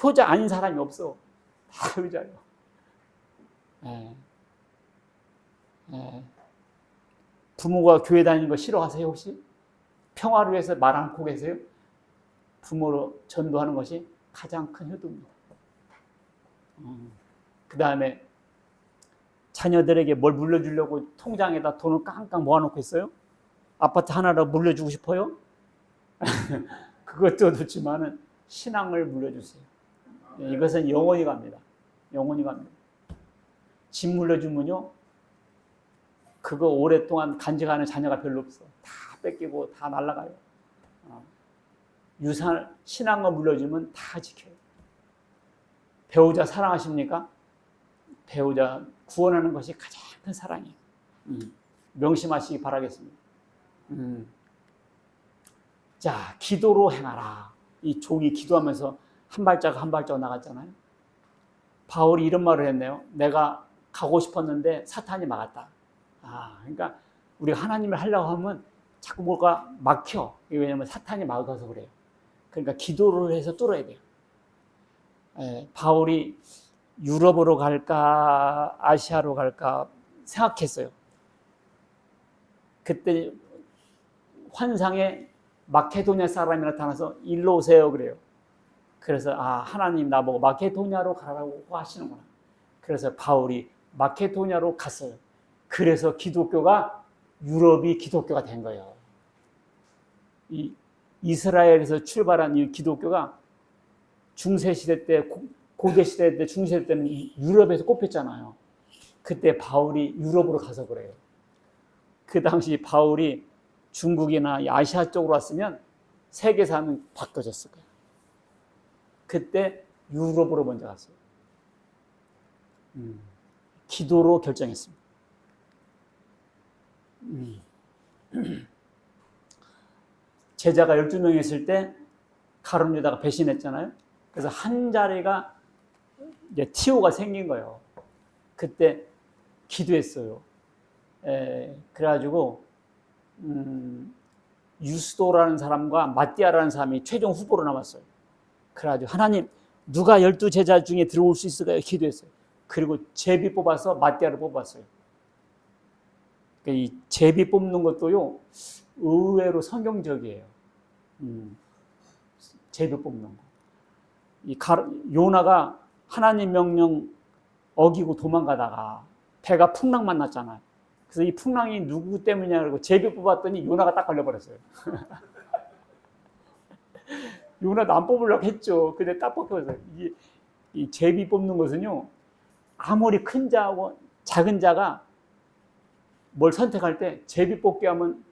효자 아닌 사람이 없어. 다 효자예요. 부모가 교회 다니는 거 싫어하세요 혹시? 평화를 위해서 말 않고 계세요? 부모로 전도하는 것이 가장 큰 효도입니다. 그 다음에 자녀들에게 뭘 물려주려고 통장에다 돈을 깡깡 모아놓고 있어요? 아파트 하나로 물려주고 싶어요? 그것도 좋지만은 신앙을 물려주세요. 이것은 영원히 갑니다. 영원히 갑니다. 집 물려주면요, 그거 오랫동안 간직하는 자녀가 별로 없어. 다 뺏기고 다 날아가요. 유산, 신앙을 물려주면 다 지켜요. 배우자 사랑하십니까? 배우자 구원하는 것이 가장 큰 사랑이에요. 명심하시기 바라겠습니다. 자, 기도로 행하라. 이 종이 기도하면서 한 발자국 한 발자국 나갔잖아요. 바울이 이런 말을 했네요. 내가 가고 싶었는데 사탄이 막았다. 그러니까 우리가 하나님을 하려고 하면 자꾸 뭐가 막혀. 왜냐하면 사탄이 막아서 그래요. 그러니까 기도를 해서 뚫어야 돼요. 바울이 유럽으로 갈까 아시아로 갈까 생각했어요. 그때 환상에 마케도니아 사람이 나타나서 일로 오세요 그래요. 그래서 하나님 나보고 마케도니아로 가라고 하시는구나. 그래서 바울이 마케도니아로 갔어요. 그래서 기독교가 유럽이 기독교가 된 거예요. 이 이스라엘에서 출발한 이 기독교가 중세시대 때 고대 시대 때 중세시대 때는 유럽에서 꼽혔잖아요. 그때 바울이 유럽으로 가서 그래요. 그 당시 바울이 중국이나 아시아 쪽으로 왔으면 세계사는 바뀌어졌을 거예요. 그때 유럽으로 먼저 갔어요. 기도로 결정했습니다. 제자가 12명이 있을 때 가룟 유다가 배신했잖아요. 그래서 한 자리가 이제 티오가 생긴 거예요. 그때 기도했어요. 그래가지고 유스도라는 사람과 마띠아라는 사람이 최종 후보로 남았어요. 그래가지고 하나님 누가 12제자 중에 들어올 수 있을까요? 기도했어요. 그리고 제비 뽑아서 마띠아를 뽑았어요. 이 제비 뽑는 것도요 의외로 성경적이에요. 제비 뽑는 거. 요나가 하나님 명령 어기고 도망가다가 배가 풍랑 만났잖아요. 그래서 이 풍랑이 누구 때문이냐 그러고 제비 뽑았더니 요나가 딱 걸려버렸어요. 요나도 안 뽑으려고 했죠. 근데 딱 뽑혀서 이 제비 뽑는 것은요 아무리 큰 자하고 작은 자가 뭘 선택할 때 제비 뽑기 하면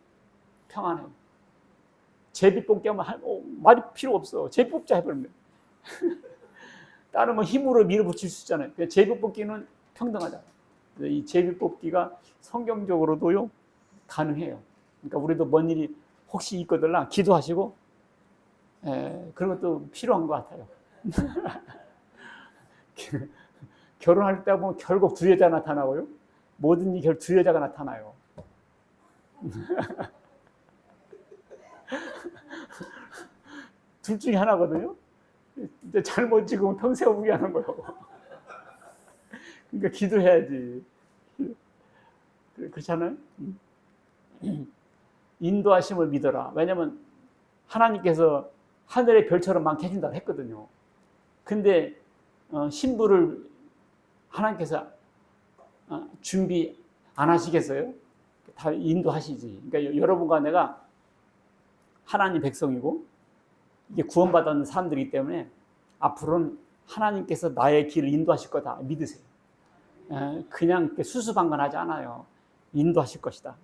평안해요. 제비 뽑기 하면 말이 필요 없어. 제비 뽑자 해버리면 다른 거 힘으로 밀어붙일 수 있잖아요. 제비 뽑기는 평등하다. 이 제비 뽑기가 성경적으로도요 가능해요. 그러니까 우리도 뭔 일이 혹시 있거들라 기도하시고 그런 것도 필요한 것 같아요. 결혼할 때 보면 결국 두 여자 나타나고요. 뭐든지 결국 두 여자가 나타나요. 둘 중에 하나거든요. 이제 잘못 찍으면 평생 후회 하는 거예요. 그러니까 기도해야지. 그렇잖아요? 인도하심을 믿어라. 왜냐면 하나님께서 하늘의 별처럼 많게 해준다고 했거든요. 근데 신부를 하나님께서 준비 안 하시겠어요? 다 인도하시지. 그러니까 여러분과 내가 하나님 백성이고 이게 구원받은 사람들이기 때문에 앞으로는 하나님께서 나의 길을 인도하실 거다 믿으세요. 그냥 수수방관하지 않아요. 인도하실 것이다.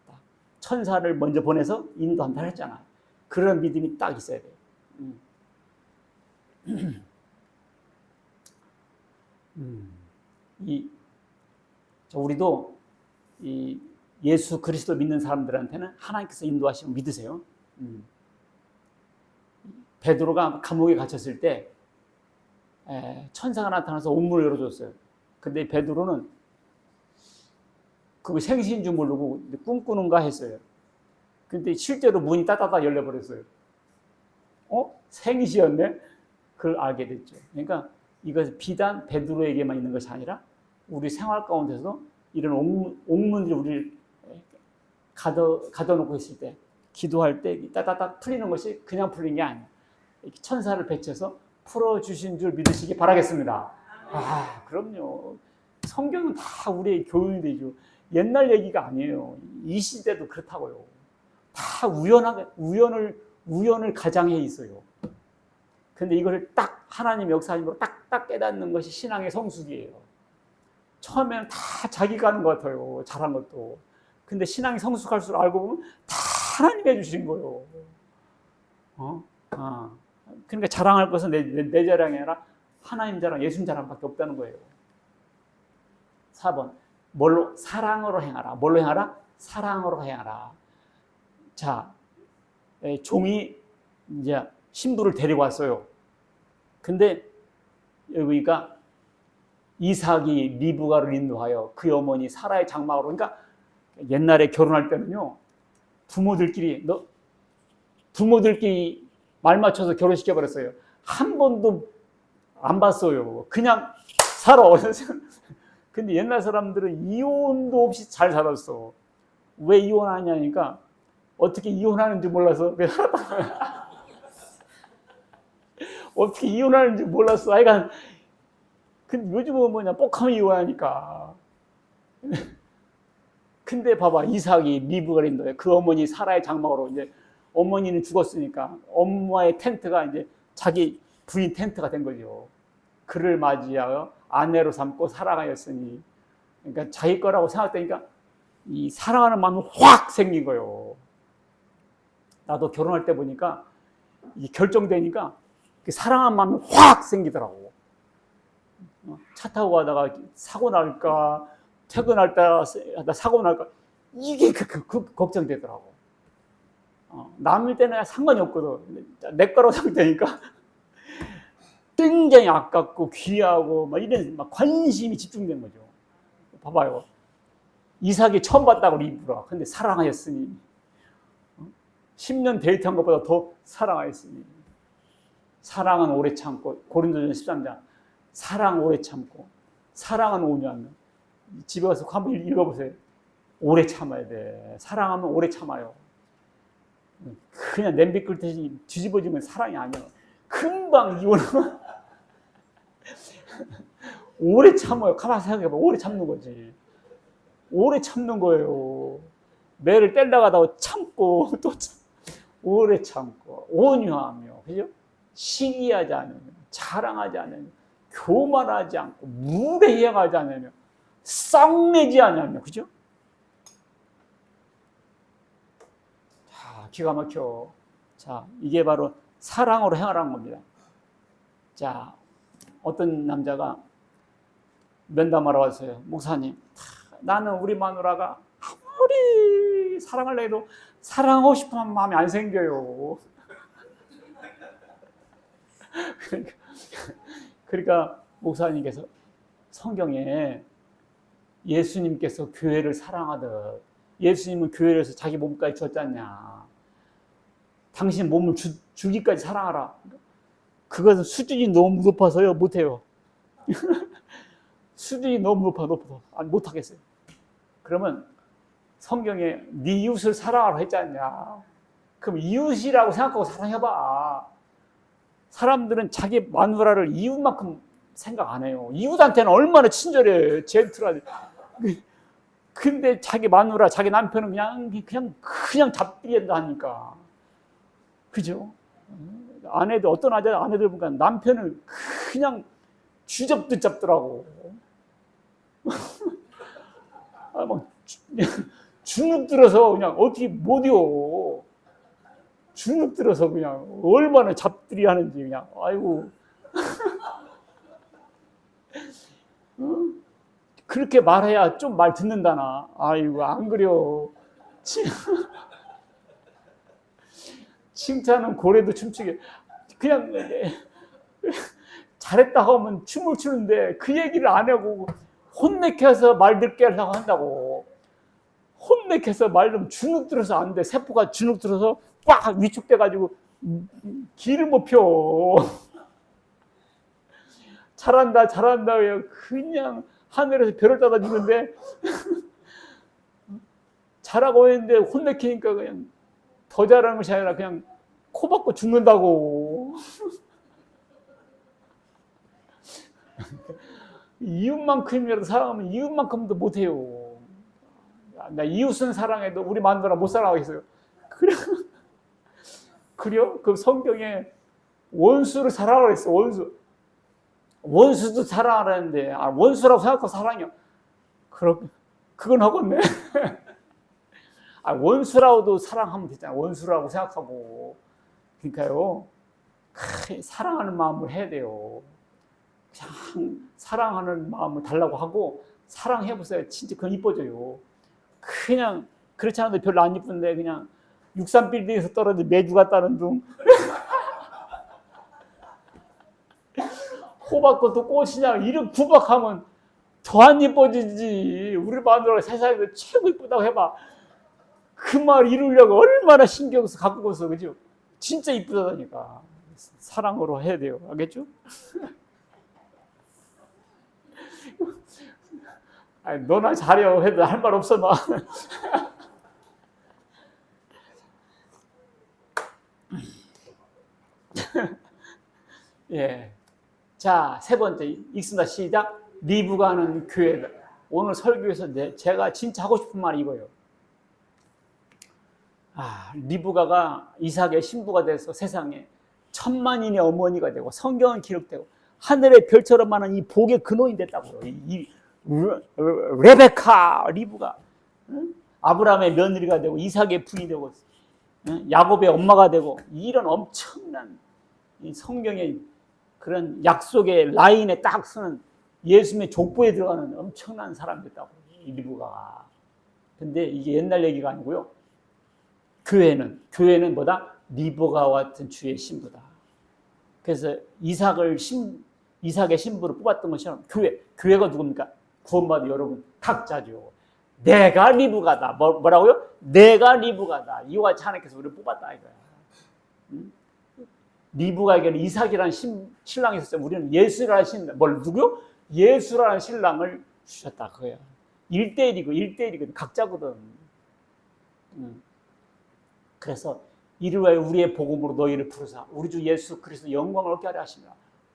천사를 먼저 보내서 인도한다 했잖아요. 그런 믿음이 딱 있어야 돼요. 우리도 이 예수 그리스도 믿는 사람들한테는 하나님께서 인도하시면 믿으세요. 베드로가 감옥에 갇혔을 때 천사가 나타나서 옥문을 열어줬어요. 근데 베드로는 그거 생시인 줄 모르고 꿈꾸는가 했어요. 근데 실제로 문이 따다다 열려버렸어요. 생시였네? 그걸 알게 됐죠. 그러니까 이것은 비단 베드로에게만 있는 것이 아니라 우리 생활 가운데서 이런 옥문들이 우리를 가둬놓고 있을 때 기도할 때 따다닥 풀리는 것이 그냥 풀린 게 아니에요. 천사를 배쳐서 풀어주신 줄 믿으시기 바라겠습니다. 그럼요. 성경은 다 우리의 교훈이죠. 옛날 얘기가 아니에요. 이 시대도 그렇다고요. 다 우연을 가장해 있어요. 근데 이걸 딱 하나님 역사님으로 딱 깨닫는 것이 신앙의 성숙이에요. 처음에는 다 자기가 하는 것 같아요. 잘한 것도. 근데 신앙이 성숙할수록 알고 보면 다 하나님이 해주신 거예요. 그러니까 자랑할 것은 내 자랑이 아니라 하나님 자랑, 예수님 자랑밖에 없다는 거예요. 4번. 뭘로? 사랑으로 행하라. 뭘로 행하라? 사랑으로 행하라. 자, 종이 이제 신부를 데리고 왔어요. 근데 여기가 이삭이 리브가를 인도하여 그의 어머니 사라의 장막으로. 그러니까 옛날에 결혼할 때는요, 부모들끼리 말 맞춰서 결혼시켜 버렸어요. 한 번도 안 봤어요. 그냥 살아. 근데 옛날 사람들은 이혼도 없이 잘 살았어. 왜 이혼하냐니까 어떻게 이혼하는지 몰라서 어떻게 이혼하는지 몰랐어. 하여간 근데 요즘은 뭐냐, 뻑하면 이혼하니까. 근데 봐봐, 이삭이 리브가를 인도해 그 어머니 사라의 장막으로. 이제 어머니는 죽었으니까 엄마의 텐트가 이제 자기 부인 텐트가 된 거죠. 그를 맞이하여 아내로 삼고 사랑하였으니. 그러니까 자기 거라고 생각되니까 이 사랑하는 마음이 확 생긴 거예요. 나도 결혼할 때 보니까 이 결정되니까 사랑하는 마음이 확 생기더라고. 차 타고 가다가 사고 날까, 퇴근할 때 사고 날까, 이게 걱정되더라고. 남일 때는 상관이 없거든. 내 거라고 생각되니까 굉장히 아깝고 귀하고 막 이런 막 관심이 집중된 거죠. 봐봐요. 이삭이 처음 봤다고 리브라. 근데 사랑하였으니. 10년 데이트한 것보다 더 사랑하였으니. 사랑은 오래 참고. 고린도전서 13장. 사랑 오래 참고. 사랑은 5년. 집에 가서 한번 읽어보세요. 오래 참아야 돼. 사랑하면 오래 참아요. 그냥 냄비 끓듯이 뒤집어지면 사랑이 아니야. 금방 이혼하면 오래 참아요. 가만히 생각해봐. 오래 참는 거지. 오래 참는 거예요. 매를 떼려가다가 참고 또 오래 참고 온유하며, 그죠? 시기하지 않으며, 자랑하지 않으며, 교만하지 않고, 무례행하지 않으며, 쌍내지 않으며, 그죠? 자, 기가 막혀. 자, 이게 바로 사랑으로 행하라는 겁니다. 자, 어떤 남자가 면담하러 왔어요. 목사님, 나는 우리 마누라가 아무리 사랑하려 해도 사랑하고 싶은 마음이 안 생겨요. 그러니까 목사님께서 성경에 예수님께서 교회를 사랑하듯 예수님은 교회를 해서 자기 몸까지 줬지 않냐. 당신 몸을 주기까지 사랑하라. 그것은 수준이 너무 높아서요, 못해요. 수준이 너무 높아서 못하겠어요. 그러면 성경에 네 이웃을 사랑하라 했지 않냐. 그럼 이웃이라고 생각하고 사랑해봐. 사람들은 자기 마누라를 이웃만큼 생각 안 해요. 이웃한테는 얼마나 친절해, 젠틀하지. 근데 자기 마누라, 자기 남편은 그냥 잡기한다 하니까. 그죠? 아내들, 어떤 아내들 보니까 남편을 그냥 쥐잡듯 잡더라고. 막 주눅 들어서 그냥 어떻게 못 이어. 주눅 들어서 그냥 얼마나 잡들이 하는지 그냥. 아이고. 그렇게 말해야 좀 말 듣는다나. 아이고, 안 그려. 칭찬은 고래도 춤추게. 그냥 잘했다 하면 춤을 추는데 그 얘기를 안 하고 혼내켜서 말 듣게 하려고 한다고. 혼내켜서 말 좀 주눅 들어서 안 돼. 세포가 주눅 들어서 꽉 위축돼가지고 길을 못 펴. 잘한다 그냥 하늘에서 별을 따다 주는데 잘하고 있는데 혼내키니까 그냥 더 잘하는 것이 아니라 그냥 코 박고 죽는다고. 이웃만큼이라도 사랑하면 이웃만큼도 못해요. 나 이웃은 사랑해도 우리 마누라 못 사랑하겠어요. 그래요? 그 성경에 원수를 사랑하라 했어. 원수도 사랑하라는데 원수라고 생각하고 사랑해요. 그건 하겠네. 원수라고도 사랑하면 되잖아. 원수라고 생각하고. 그러니까요, 사랑하는 마음을 해야 돼요. 그냥 사랑하는 마음을 달라고 하고 사랑해보세요. 진짜 그건 이뻐져요. 그냥 그렇지 않아도 별로 안 이쁜데 그냥 63빌딩에서 떨어진 매주 같다는 둥 호박꽃도 꽃이냐 이런 구박하면 더 안 이뻐지지. 우리 마누라가 세상에서 최고 이쁘다고 해봐. 그 말 이루려고 얼마나 신경 써 갖고 서 그죠? 진짜 이쁘다니까. 사랑으로 해야 돼요. 알겠죠? 아니, 너나 잘해요 해도 할 말 없어 막. 예. 자, 세 번째 읽습니다. 시작. 리브가는 교회다. 오늘 설교에서 제가 진짜 하고 싶은 말이 이거예요. 리브가가 이삭의 신부가 돼서 세상에 천만인의 어머니가 되고 성경은 기록되고 하늘의 별처럼 많은 이 복의 근원이 됐다고요. 이 레베카 리브가 아브라함의 며느리가 되고 이삭의 부인이 되고 야곱의 엄마가 되고 이런 엄청난 성경의 그런 약속의 라인에 딱 서는 예수님의 족보에 들어가는 엄청난 사람이 됐다고 이 리브가가. 근데 이게 옛날 얘기가 아니고요. 교회는 뭐다? 리브가와 같은 주의 신부다. 그래서 이삭의 신부를 뽑았던 것처럼 교회가 누굽니까? 구원받은 여러분 각자죠. 내가 리브가다. 뭐라고요? 내가 리브가다. 이와 같이 하나님께서 우리를 뽑았다 이거야. 리브가에게는 이삭이라는 신랑이 있었어요. 우리는 예수라는 신랑, 누구요? 예수라는 신랑을 주셨다 그거야. 1대1이거든. 각자거든. 그래서 이를 위하여 우리의 복음으로 너희를 부르사 우리 주 예수 그리스도 영광을 얻게 하려 하십니다.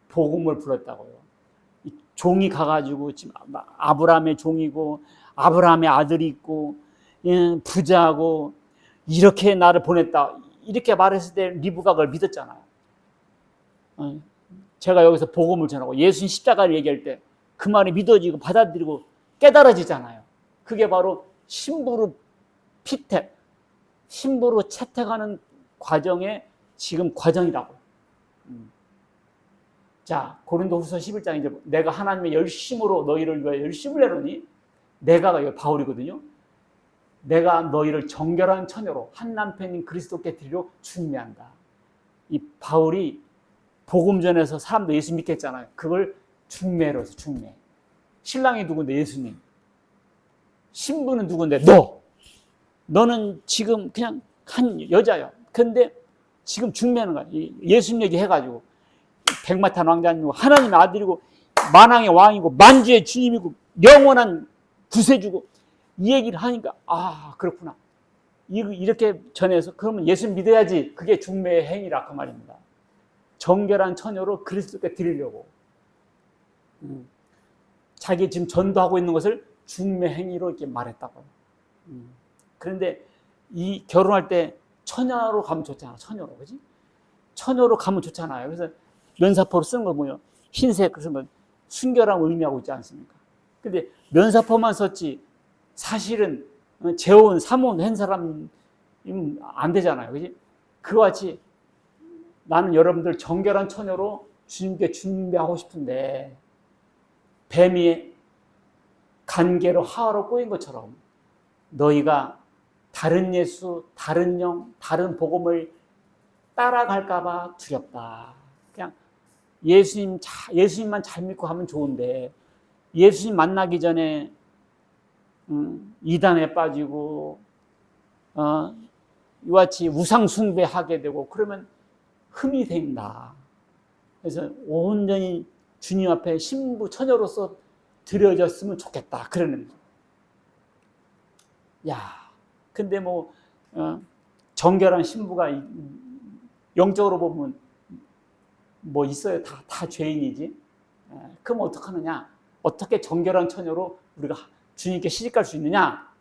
복음을 불렀다고요. 종이 가가지고 지금 아브라함의 종이고 아브라함의 아들이 있고 부자고 이렇게 나를 보냈다 이렇게 말했을 때 리브가가 그걸 믿었잖아요. 제가 여기서 복음을 전하고 예수님 십자가를 얘기할 때 그 말이 믿어지고 받아들이고 깨달아지잖아요. 그게 바로 신부로 채택하는 과정의 지금 과정이라고. 자, 고린도후서 11장 이제 내가 하나님의 열심으로 너희를 위하여 열심을 내노니 내가가 이거 바울이거든요. 내가 너희를 정결한 처녀로 한 남편인 그리스도께 드리려 중매한다. 이 바울이 복음 전에서 사람도 예수 믿게 했잖아요. 그걸 중매로 해서 중매. 신랑이 누군데? 예수님. 신부는 누군데? 너는 지금 그냥 한 여자야. 근데 지금 중매하는 거야. 예수님 얘기 해가지고 백마탄 왕자님이고 하나님의 아들이고 만왕의 왕이고 만주의 주님이고 영원한 구세주고 이 얘기를 하니까 그렇구나. 이렇게 전해서 그러면 예수 믿어야지. 그게 중매의 행위라 그 말입니다. 정결한 처녀로 그리스도께 드리려고. 자기 지금 전도하고 있는 것을 중매 행위로 이렇게 말했다고. 그런데 이 결혼할 때 처녀로 가면 좋잖아. 처녀로, 그지? 처녀로 가면 좋잖아요. 그래서 면사포로 쓰는 거 뭐예요? 흰색 그래서 뭐 순결함 의미하고 있지 않습니까? 근데 면사포만 썼지 사실은 재혼, 사모한 한 사람 안 되잖아요, 그지? 그와 같이 나는 여러분들 정결한 처녀로 주님께 준비하고 싶은데 뱀이 간계로 하와로 꼬인 것처럼 너희가 다른 예수, 다른 영, 다른 복음을 따라갈까 봐 두렵다. 그냥 예수님만 잘 믿고 하면 좋은데 예수님 만나기 전에 이단에 빠지고 이와 같이 우상 숭배하게 되고 그러면 흠이 된다. 그래서 온전히 주님 앞에 신부 처녀로서 드려졌으면 좋겠다. 그러는 거예요. 근데 정결한 신부가 영적으로 보면 뭐 있어요? 다 죄인이지. 그럼 어떡하느냐? 어떻게 정결한 처녀로 우리가 주님께 시집갈 수 있느냐?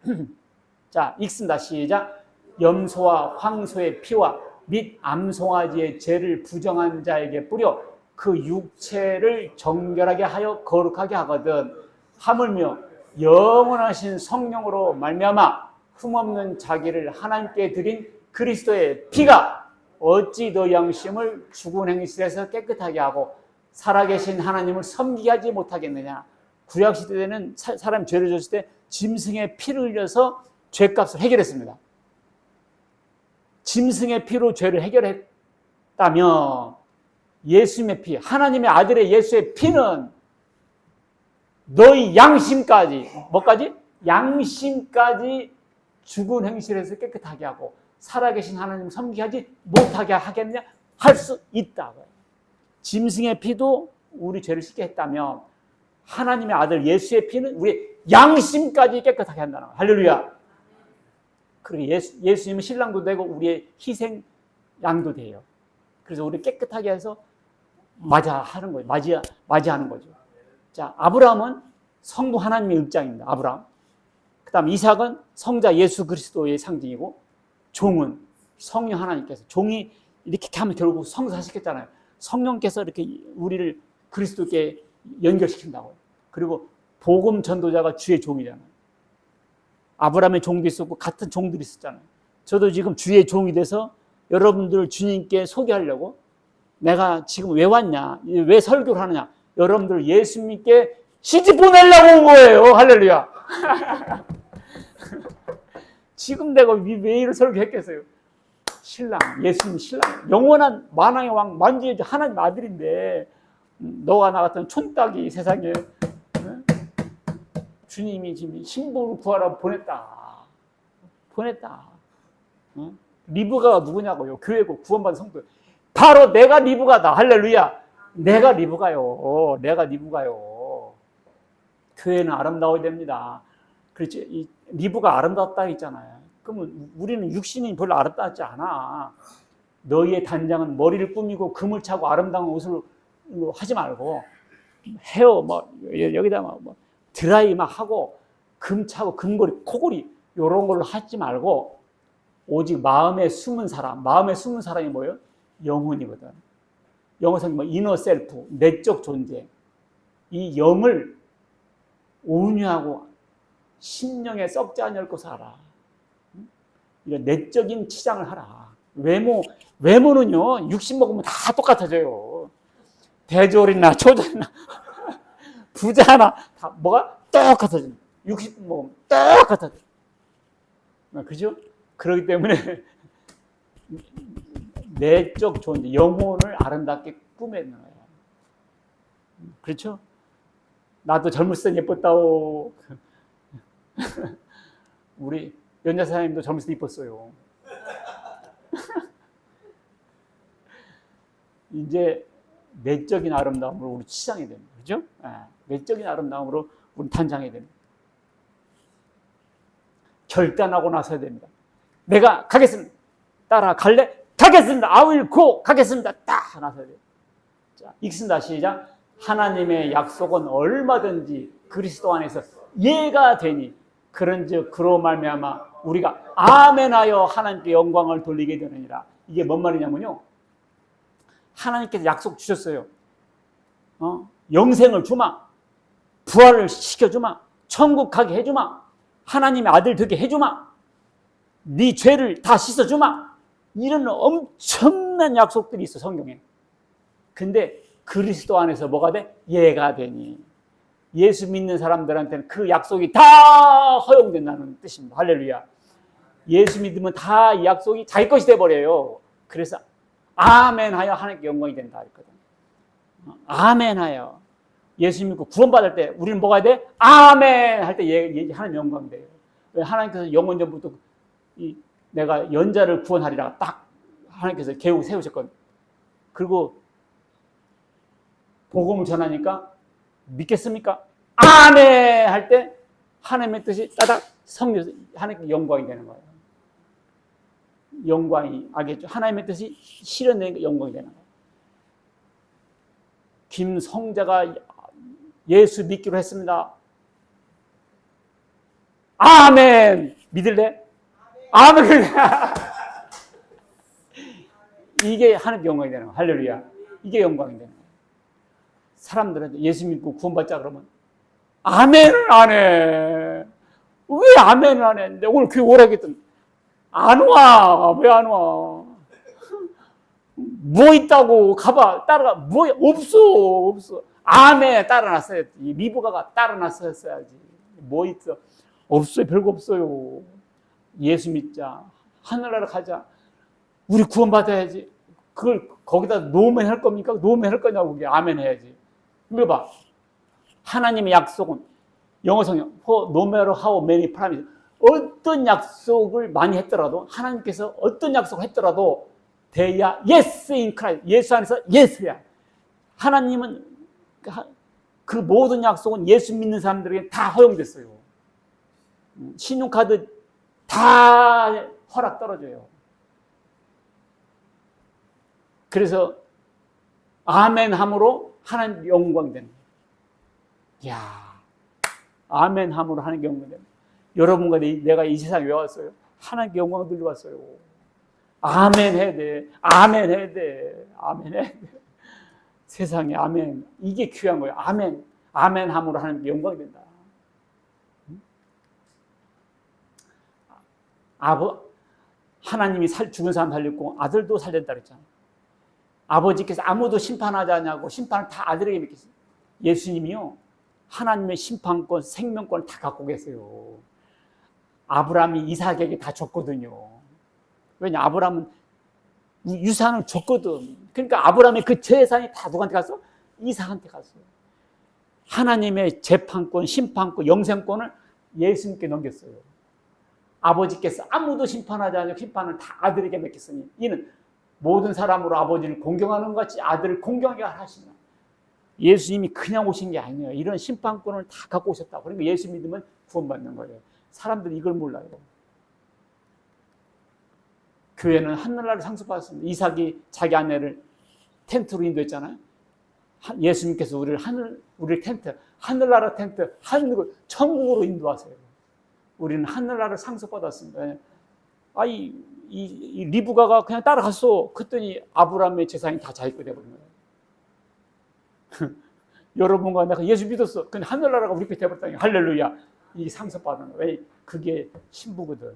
자, 읽습니다. 시작. 염소와 황소의 피와 및 암송아지의 죄를 부정한 자에게 뿌려 그 육체를 정결하게 하여 거룩하게 하거든. 하물며 영원하신 성령으로 말미암아 흠없는 자기를 하나님께 드린 그리스도의 피가 어찌 너 양심을 죽은 행실에서 깨끗하게 하고 살아계신 하나님을 섬기게 하지 못하겠느냐. 구약 시대에는 사람이 죄를 졌을 때 짐승의 피를 흘려서 죄값을 해결했습니다. 짐승의 피로 죄를 해결했다면 예수님의 피, 하나님의 아들의 예수의 피는 너희 양심까지, 뭐까지? 양심까지 죽은 행실에서 깨끗하게 하고 살아계신 하나님 섬기게 하지 못하게 하겠냐? 할 수 있다고요. 짐승의 피도 우리 죄를 씻게 했다면 하나님의 아들 예수의 피는 우리 양심까지 깨끗하게 한다는 거예요. 할렐루야. 그리고 예수님은 신랑도 되고 우리의 희생 양도 돼요. 그래서 우리 깨끗하게 해서 맞이하는 거죠. 맞이하는 거죠. 자, 아브라함은 성부 하나님의 입장입니다. 아브라함. 그다음 이삭은 성자 예수 그리스도의 상징이고, 종은 성령 하나님께서, 종이 이렇게 하면 결국 성사시켰잖아요. 성령께서 이렇게 우리를 그리스도께 연결시킨다고요. 그리고 복음 전도자가 주의 종이잖아요. 아브라함의 종도 있었고 같은 종들이 있었잖아요. 저도 지금 주의 종이 돼서 여러분들을 주님께 소개하려고, 내가 지금 왜 왔냐, 왜 설교를 하느냐, 여러분들 예수님께 시집 보내려고 온 거예요. 할렐루야. 지금 내가 왜 이런 설교했겠어요? 신랑, 예수님 신랑, 영원한 만왕의 왕, 만주의 하나님 아들인데 너가 나 같은 촌딱이 세상에 주님이 지금 신부를 구하러 보냈다. 리브가가 누구냐고요? 교회고 구원받은 성도. 바로 내가 리브가다. 할렐루야. 내가 리브가요. 교회는 아름다워야 됩니다. 그렇지. 이 리브가 아름답다 했잖아요. 그러면 우리는 육신이 별로 아름답지 않아. 너희의 단장은 머리를 꾸미고 금을 차고 아름다운 옷을 하지 말고, 헤어 여기다 드라이 하고 금 차고 금고리, 코골이 이런 걸로 하지 말고, 오직 마음에 숨은 사람이 뭐예요? 영혼이거든. 영어상 이너 셀프, 내적 존재. 이 영을 온유하고 심령에 썩지 않을 것을 알아. 이런 내적인 치장을 하라. 외모는요, 육신 먹으면 다 똑같아져요. 대졸이나 초졸이나 부자나 다 뭐가 똑같아져. 육신 먹으면 똑같아져. 그죠? 그렇기 때문에 내적 존재, 영혼을 아름답게 꾸며내는 거예요. 그렇죠? 나도 젊었을 때 예뻤다오. 우리 연자 사장님도 젊었을 때 이뻤어요. 이제 내적인 아름다움으로 우리 치장해야 됩니다. 그죠? 내적인 아름다움으로 우리 단장해야 됩니다. 결단하고 나서야 됩니다. 내가 가겠습니다. 따라갈래? 가겠습니다. I will go. 가겠습니다. 딱 나서야 돼요. 자, 읽습니다. 시작. 하나님의 약속은 얼마든지 그리스도 안에서 예가 되니 그런즉 그로 말미암아 우리가 아멘하여 하나님께 영광을 돌리게 되느니라. 이게 뭔 말이냐면요, 하나님께서 약속 주셨어요. 영생을 주마, 부활을 시켜주마, 천국 가게 해주마, 하나님의 아들 되게 해주마, 네 죄를 다 씻어주마. 이런 엄청난 약속들이 있어, 성경에. 근데 그리스도 안에서 뭐가 돼? 예가 되니. 예수 믿는 사람들한테는 그 약속이 다 허용된다는 뜻입니다. 할렐루야. 예수 믿으면 다 이 약속이 자기 것이 돼버려요. 그래서 아멘하여 하나님께 영광이 된다 했거든. 아멘하여. 예수 믿고 구원받을 때 우리는 뭐가 돼? 아멘 할 때 하나님 영광이 돼요. 하나님께서 영원 전부터 내가 연자를 구원하리라 딱 하나님께서 계획을 세우셨거든. 그리고 복음을 전하니까 믿겠습니까? 아멘 할 때 하나님의 뜻이 따닥 성령, 하나님께 영광이 되는 거예요. 영광이, 알겠죠? 하나님의 뜻이 실현되는 영광이 되는 거예요. 김성자가 예수 믿기로 했습니다. 아멘! 믿을래? 아멘! 이게 하나님께 영광이 되는 거예요. 할렐루야. 이게 영광이 되는 거예요. 사람들은 예수 믿고 구원받자 그러면 아멘을 안 해. 왜 아멘을 안 했는데 오늘 교회 오라고 했더니 안 와. 왜 안 와? 뭐 있다고 가봐. 따라가. 뭐 없어. 아멘 따라 났어야 지. 리브가가 따라 났었어야지. 뭐 있어? 없어요. 별거 없어요. 예수 믿자. 하늘나라 가자. 우리 구원받아야지. 그걸 거기다 노멘 할 겁니까? 노멘 할 거냐고. 그게 아멘 해야지. 이거 봐. 하나님의 약속은 영어 성경 For no matter how many promises, 어떤 약속을 많이 했더라도 하나님께서 어떤 약속을 했더라도 they are yes in Christ. 예수 안에서 yes야. 하나님은 그 모든 약속은 예수 믿는 사람들에게 다 허용됐어요. 신용카드 다 허락 떨어져요. 그래서 아멘 함으로 하나님 영광 되는 거예요. 이야, 아멘 함으로 하나님 영광 되는 거예요. 여러분과 내가 이 세상에 왜 왔어요? 하나님께 영광을 들려 왔어요. 아멘 해야 돼. 아멘 해야 돼. 아멘 해야 돼. 세상에 아멘. 이게 귀한 거예요. 아멘. 아멘 함으로 하나님께 영광이 된다. 하나님이 죽은 사람 살렸고 아들도 살렸다 그랬잖아요. 아버지께서 아무도 심판하지 않냐고 심판을 다 아들에게 맡겼어요. 예수님이요, 하나님의 심판권, 생명권을 다 갖고 계세요. 아브라함이 이삭에게 다 줬거든요. 왜냐, 아브라함은 유산을 줬거든. 그러니까 아브라함의 그 재산이 다 누구한테 갔어? 이삭한테 갔어요. 하나님의 재판권, 심판권, 영생권을 예수님께 넘겼어요. 아버지께서 아무도 심판하지 않고 심판을 다 아들에게 맡겼으니 이는 모든 사람으로 아버지를 공경하는 것 같이 아들을 공경하게 하시나. 예수님이 그냥 오신 게 아니에요. 이런 심판권을 다 갖고 오셨다고. 그러니까 예수 믿으면 구원받는 거예요. 사람들이 이걸 몰라요. 교회는 하늘나라를 상속받았습니다. 이삭이 자기 아내를 텐트로 인도했잖아요. 예수님께서 우리를 텐트, 하늘나라 텐트, 천국으로 인도하세요. 우리는 하늘나라를 상속받았습니다. 이 리브가가 그냥 따라갔어. 그랬더니 아브라함의 재산이 다 자기 거 돼버린 거예요. 여러분과 내가 예수 믿었어. 근데 하늘나라가 우리 거 돼버렸다니. 할렐루야. 이게 상속받는 거예요. 왜? 그게 신부거든.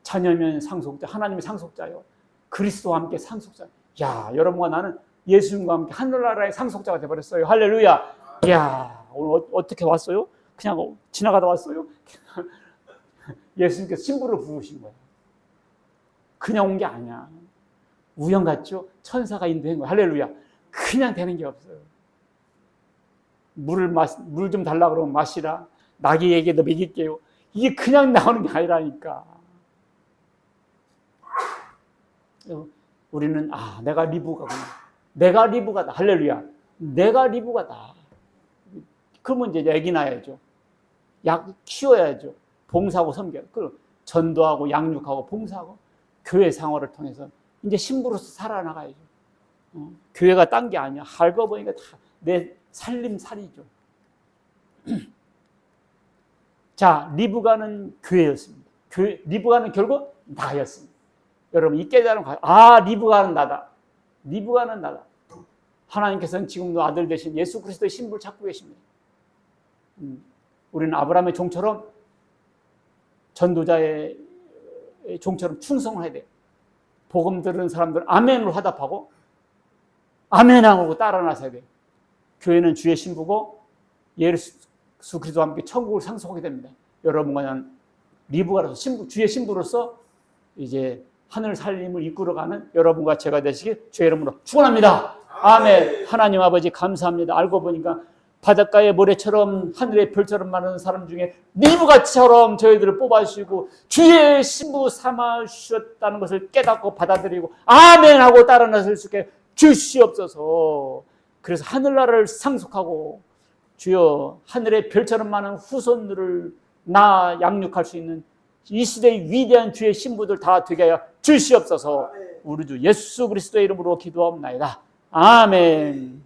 자녀면 상속자, 하나님의 상속자요. 그리스도와 함께 상속자. 야, 여러분과 나는 예수님과 함께 하늘나라의 상속자가 돼버렸어요. 할렐루야. 야, 오늘 어떻게 왔어요? 그냥 지나가다 왔어요? 예수님께서 신부를 부르신 거예요. 그냥 온 게 아니야. 우연 같죠? 천사가 인도한 거예요. 할렐루야. 그냥 되는 게 없어요. 물 좀 달라 그러면 마시라. 나귀에게도 먹일게요. 이게 그냥 나오는 게 아니라니까. 우리는 내가 리브가구나. 내가 리브가다. 할렐루야. 내가 리브가다. 그러면 이제 애기 낳아야죠. 키워야죠. 봉사하고 섬겨. 전도하고 양육하고 봉사하고 교회 생활을 통해서 이제 신부로서 살아나가야죠. 교회가 딴 게 아니야. 알고 보니까 다 내 살림살이죠. 자, 리브가는 교회였습니다. 리브가는 결국 나였습니다. 여러분, 이 깨달음 리브가는 나다. 리브가는 나다. 하나님께서는 지금도 아들 되신 예수 그리스도의 신부를 찾고 계십니다. 우리는 아브라함의 종처럼 전도자의 종처럼 충성을 해야 돼요. 복음 들은 사람들 아멘으로 화답하고 아멘하고 따라 나서야 돼요. 교회는 주의 신부고 예수 그리스도와 함께 천국을 상속하게 됩니다. 여러분과 난 리브가로서 주의 신부로서 이제 하늘 살림을 이끌어가는 여러분과 제가 되시길 주의 이름으로 축원합니다. 아멘. 하나님 아버지 감사합니다. 알고 보니까 바닷가의 모래처럼 하늘의 별처럼 많은 사람 중에 리브가처럼 저희들을 뽑아주시고 주의 신부 삼아 주셨다는 것을 깨닫고 받아들이고 아멘하고 따라 나설 수 있게 주시옵소서. 그래서 하늘나라를 상속하고 주여 하늘의 별처럼 많은 후손들을 양육할 수 있는 이 시대의 위대한 주의 신부들 다 되게 하여 주시옵소서. 우리 주 예수 그리스도의 이름으로 기도하옵나이다. 아멘.